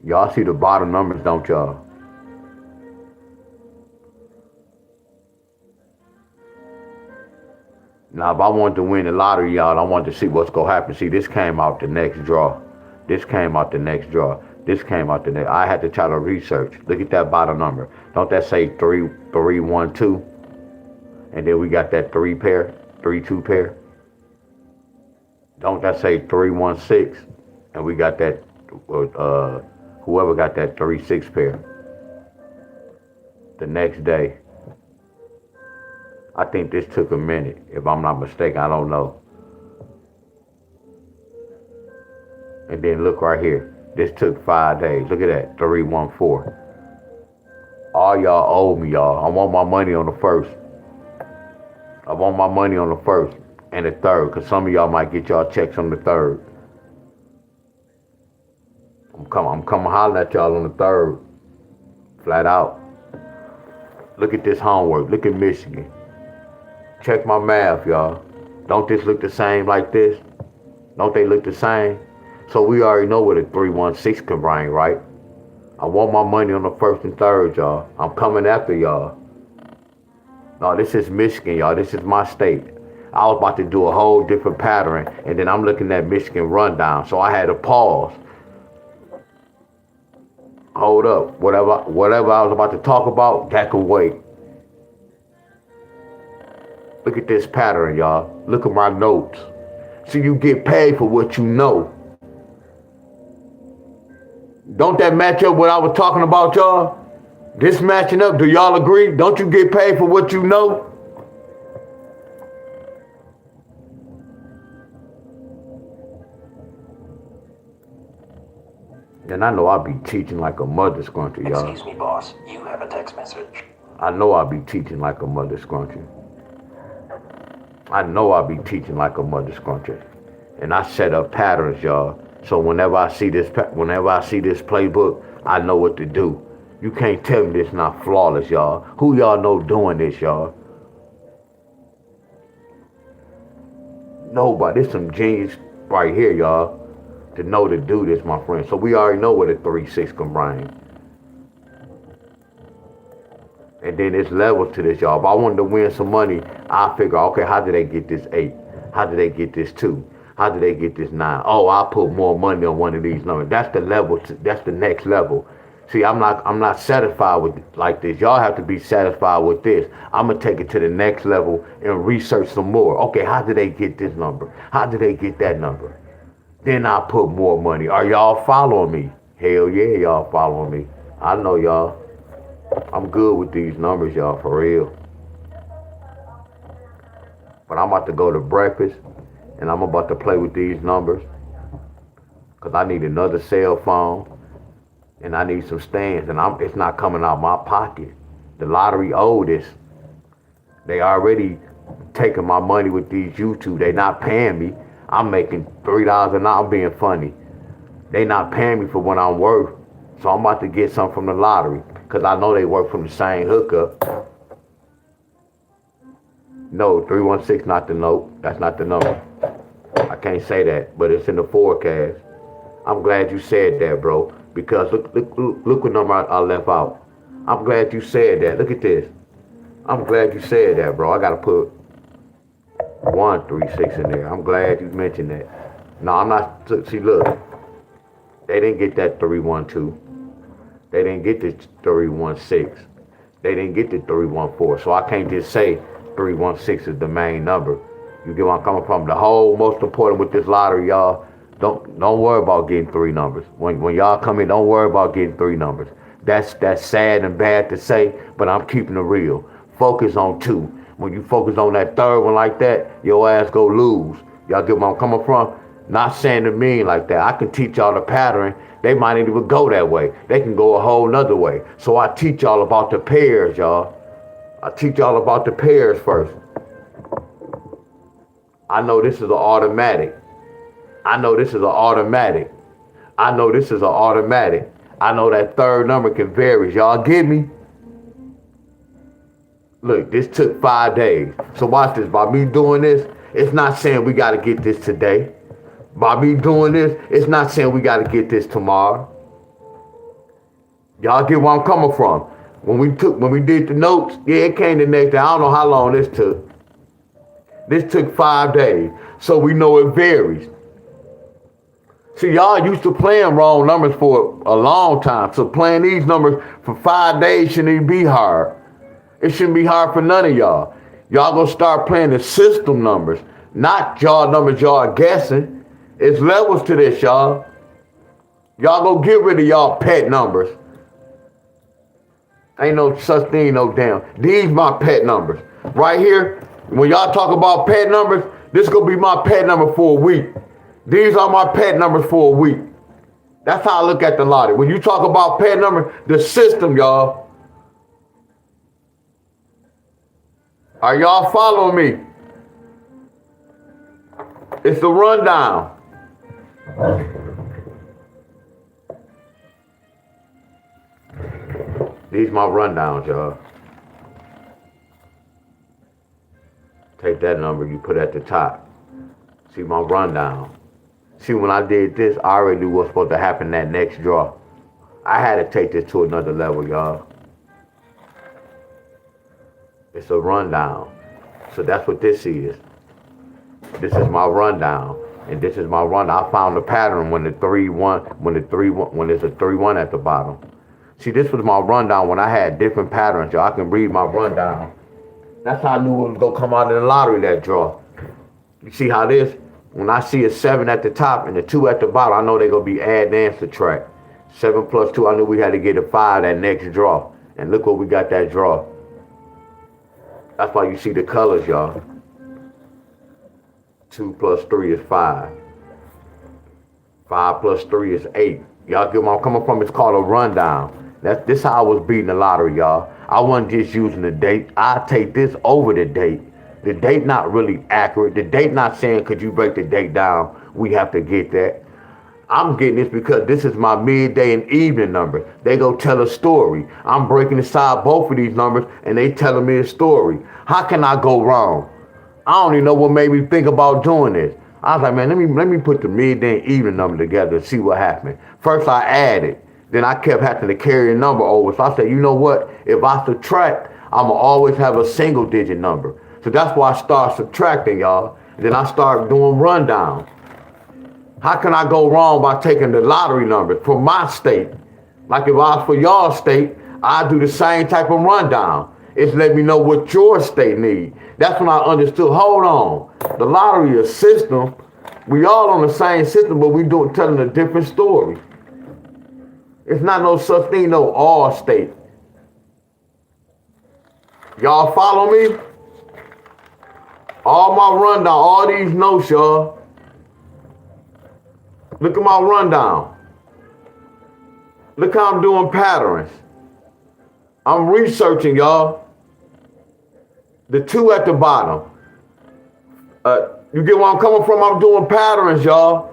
Y'all see the bottom numbers, don't y'all? Now, if I wanted to win the lottery, y'all, I wanted to see what's going to happen. See, this came out the next draw. This came out the next draw. This came out the next. I had to try to research. Look at that bottom number. Don't that say 3-3-1-2? And then we got that 3-2 pair. Don't that say 3-1-6? And we got that, whoever got that 3-6 pair. The next day. I think this took a minute, if I'm not mistaken. I don't know. And then look right here. This took 5 days. Look at that. 3-1-4. All y'all owe me, y'all. I want my money on the first. I want my money on the first and the third, because some of y'all might get y'all checks on the third. I'm coming hollering at y'all on the third. Flat out. Look at this homework. Look at Michigan. Check my math, y'all. Don't this look the same like this? Don't they look the same? So we already know what a 3-1-6 can bring, right? I want my money on the first and third, y'all. I'm coming after y'all. No, this is Michigan, y'all. This is my state. I was about to do a whole different pattern, and then I'm looking at Michigan rundown, so I had to pause. Hold up. Whatever I was about to talk about, that could wait. Look at this pattern, y'all. Look at my notes. See, you get paid for what you know. Don't that match up what I was talking about, y'all? This matching up, do y'all agree? Don't you get paid for what you know? And I know I'll be teaching like a mother scruncher, y'all. Excuse me, boss. You have a text message. I know I'll be teaching like a mother scruncher. I know I'll be teaching like a mother scruncher. And I set up patterns, y'all. So whenever I see this playbook, I know what to do. You can't tell me this not flawless, y'all. Who y'all know doing this, y'all? Nobody. There's some genius right here, y'all, to know to do this, my friend. So we already know what a 3-6 can bring. And then there's levels to this, y'all. If I wanted to win some money, I figure, okay, how did they get this 8? How did they get this 2? How did they get this 9? Oh, I'll put more money on one of these numbers. That's the level. That's the next level. See, I'm not satisfied with it like this. Y'all have to be satisfied with this. I'm gonna take it to the next level and research some more. Okay, how did they get this number? How did they get that number? Then I'll put more money. Are y'all following me? Hell yeah, y'all following me. I know y'all. I'm good with these numbers, y'all, for real. But I'm about to go to breakfast, and I'm about to play with these numbers, because I need another cell phone, and I need some stands, and it's not coming out my pocket. The lottery owed this. They already taking my money with these YouTube. They not paying me. I'm making $3 an hour. I'm being funny. They not paying me for what I'm worth. So I'm about to get some from the lottery, because I know they work from the same hookup. No, 316 not the note. That's not the number. I can't say that, but it's in the forecast. I'm glad you said that, bro, because look what number I left out. I'm glad you said that. Look at this. I'm glad you said that, bro. I gotta put 136 in there. I'm glad you mentioned that. No, I'm not. See, look, they didn't get that 312. They didn't get the 316. They didn't get the 314. So I can't just say 316 is the main number. You get where I'm coming from? The whole most important with this lottery, y'all. Don't worry about getting three numbers. When y'all come in, don't worry about getting three numbers. That's sad and bad to say, but I'm keeping it real. Focus on two. When you focus on that third one like that, your ass go lose. Y'all get where I'm coming from? Not saying to me like that. I can teach y'all the pattern. They might not even go that way. They can go a whole nother way. So I teach y'all about the pairs, y'all. I teach y'all about the pairs first. I know this is an automatic. I know this is an automatic. I know this is an automatic. I know that third number can vary. Y'all get me? Look, this took 5 days. So watch this. By me doing this, it's not saying we got to get this today. By me doing this, it's not saying we got to get this tomorrow. Y'all get where I'm coming from? When we did the notes, yeah, it came the next day. I don't know how long this took. This took 5 days. So we know it varies. See, y'all used to playing wrong numbers for a long time. So playing these numbers for 5 days shouldn't even be hard. It shouldn't be hard for none of y'all. Y'all gonna start playing the system numbers, not y'all numbers y'all guessing. It's levels to this, y'all. Y'all gonna get rid of y'all pet numbers. Ain't no such thing, no damn. These my pet numbers. Right here, when y'all talk about pet numbers, this gonna be my pet number for a week. These are my pet numbers for a week. That's how I look at the lottery. When you talk about pet numbers, the system, y'all. Are y'all following me? It's the rundown. These my rundowns, y'all. Take that number, you put at the top. See my rundown. See, when I did this, I already knew what's supposed to happen that next draw. I had to take this to another level, y'all. It's a rundown. So that's what this is. This is my rundown. And this is my rundown. I found the pattern when there's a 3-1 at the bottom. See, this was my rundown when I had different patterns, y'all. I can read my rundown. That's how I knew it was gonna come out in the lottery, that draw. You see how this? When I see a 7 at the top and a 2 at the bottom, I know they're gonna be add and subtract. 7 plus 2, I knew we had to get a 5 that next draw. And look what we got that draw. That's why you see the colors, y'all. 2 plus 3 is 5. 5 plus 3 is 8. Y'all get where I'm coming from? It's called a rundown. This how I was beating the lottery, y'all. I wasn't just using the date. I take this over the date. The date not really accurate. The date not saying, could you break the date down? We have to get that. I'm getting this because this is my midday and evening number. They go tell a story. I'm breaking aside both of these numbers and they telling me a story. How can I go wrong? I don't even know what made me think about doing this. I was like, man, let me put the midday and evening number together and see what happened. First I added. Then I kept having to carry a number over. So I said, you know what? If I subtract, I'm going to always have a single digit number. So that's why I start subtracting, y'all. Then I start doing rundown. How can I go wrong by taking the lottery numbers for my state? Like if I was for y'all state, I do the same type of rundown. It's let me know what your state need. That's when I understood, hold on. The lottery is system. We all on the same system, but we telling a different story. It's not no such thing, no all state. Y'all follow me? All my rundown, all these notes, y'all. Look at my rundown. Look how I'm doing patterns. I'm researching, y'all. The 2 at the bottom. You get where I'm coming from? I'm doing patterns, y'all.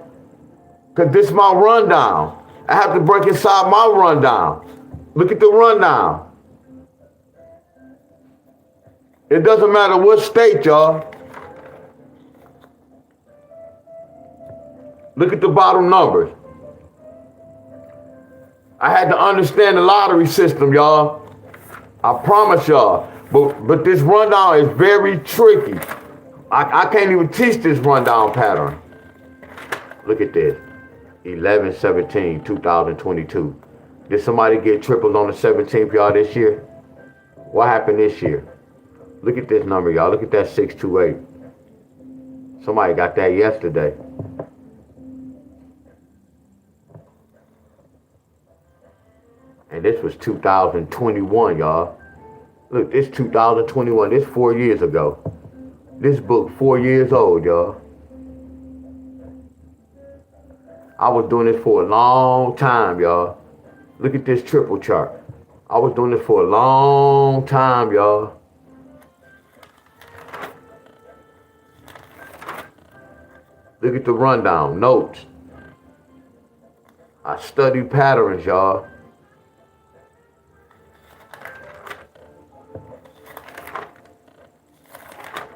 Because this is my rundown. I have to break inside my rundown. Look at the rundown. It doesn't matter what state, y'all. Look at the bottom numbers. I had to understand the lottery system, y'all. I promise y'all. But this rundown is very tricky. I can't even teach this rundown pattern. Look at this. 11/17/2022. Did somebody get triples on the 17th, y'all, this year? What happened this year? Look at this number, y'all. Look at that 628. Somebody got that yesterday. And this was 2021, y'all. Look, this 2021. This 4 years ago. This book 4 years old, y'all. I was doing this for a long time, y'all. Look at this triple chart. I was doing this for a long time, y'all. Look at the rundown, notes. I study patterns, y'all.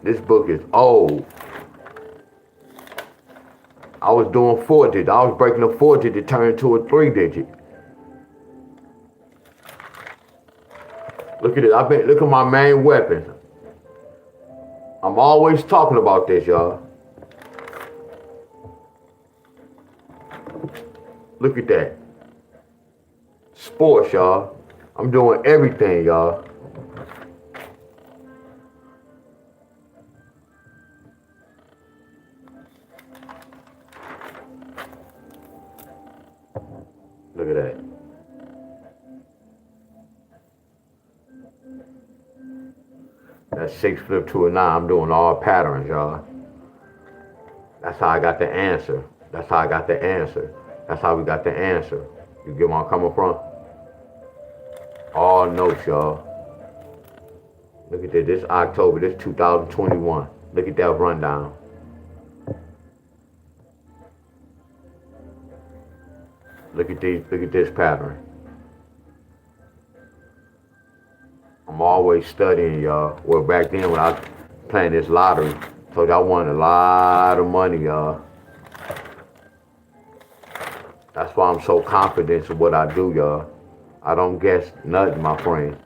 This book is old. I was doing 4 digits. I was breaking a 4 digit, turning to a 3 digit. Look at it. Look at my main weapon. I'm always talking about this, y'all. Look at that. Sports, y'all. I'm doing everything, y'all. Look at that. That's 6 flip to a 9. I'm doing all patterns, y'all. That's how I got the answer. That's how I got the answer. That's how we got the answer. You get where I'm coming from? All notes, y'all. Look at this. This October. This 2021. Look at that rundown. Look at these. Look at this pattern. I'm always studying, y'all. Well, back then when I was playing this lottery, told you I won a lot of money, y'all. That's why I'm so confident in what I do, y'all. I don't guess nothing, my friend.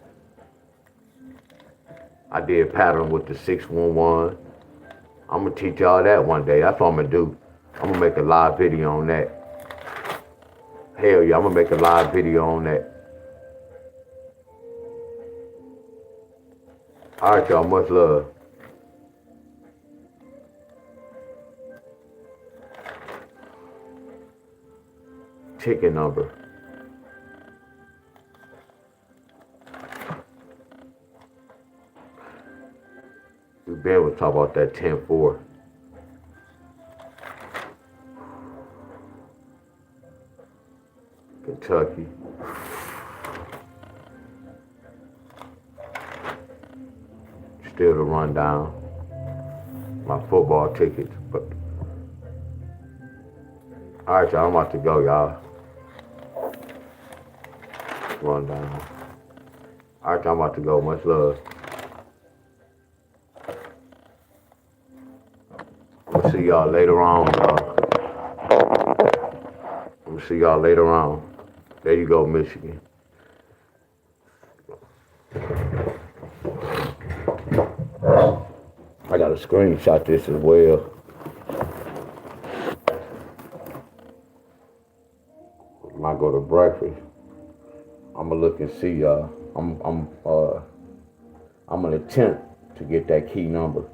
I did pattern with the 611. I'm gonna teach y'all that one day. That's what I'm gonna do. I'm gonna make a live video on that. Hell yeah, I'm gonna make a live video on that. All right, y'all, much love. Ticket number. We've been able to talk about that 10-4. Kentucky. Still to run down my football tickets, but all right, y'all, I'm about to go, y'all. Run down. All right, y'all, I'm about to go. Much love. I'm gonna see y'all later on, y'all. I'm gonna see y'all later on. There you go, Michigan. I gotta screenshot this as well. When I go to breakfast, I'm gonna look and see y'all. I'm gonna attempt to get that key number.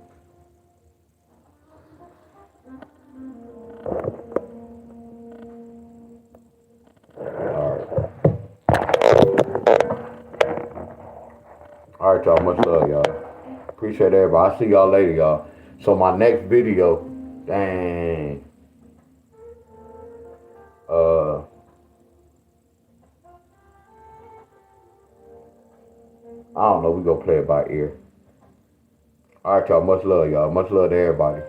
All right, y'all. Much love, y'all. Appreciate everybody. I'll see y'all later, y'all. So my next video, dang, I don't know. We gonna play it by ear. All right, y'all. Much love, y'all. Much love to everybody.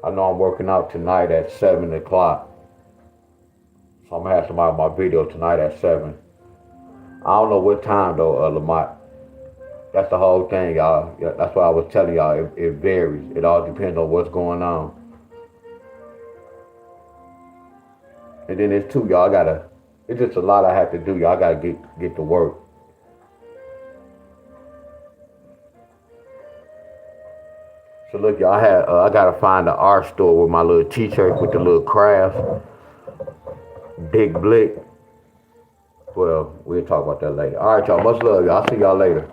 I know I'm working out tonight at 7 o'clock. So I'm gonna have somebody on my video tonight at 7. I don't know what time though, Lamont. That's the whole thing, y'all. Yeah, that's why I was telling y'all. It varies. It all depends on what's going on. And then it's too, y'all. It's just a lot I have to do, y'all. I gotta get to work. So look, y'all. I gotta find the art store with my little T-shirt with the little craft, Big Blick. Well, we'll talk about that later. All right, y'all. Much love, y'all. I'll see y'all later.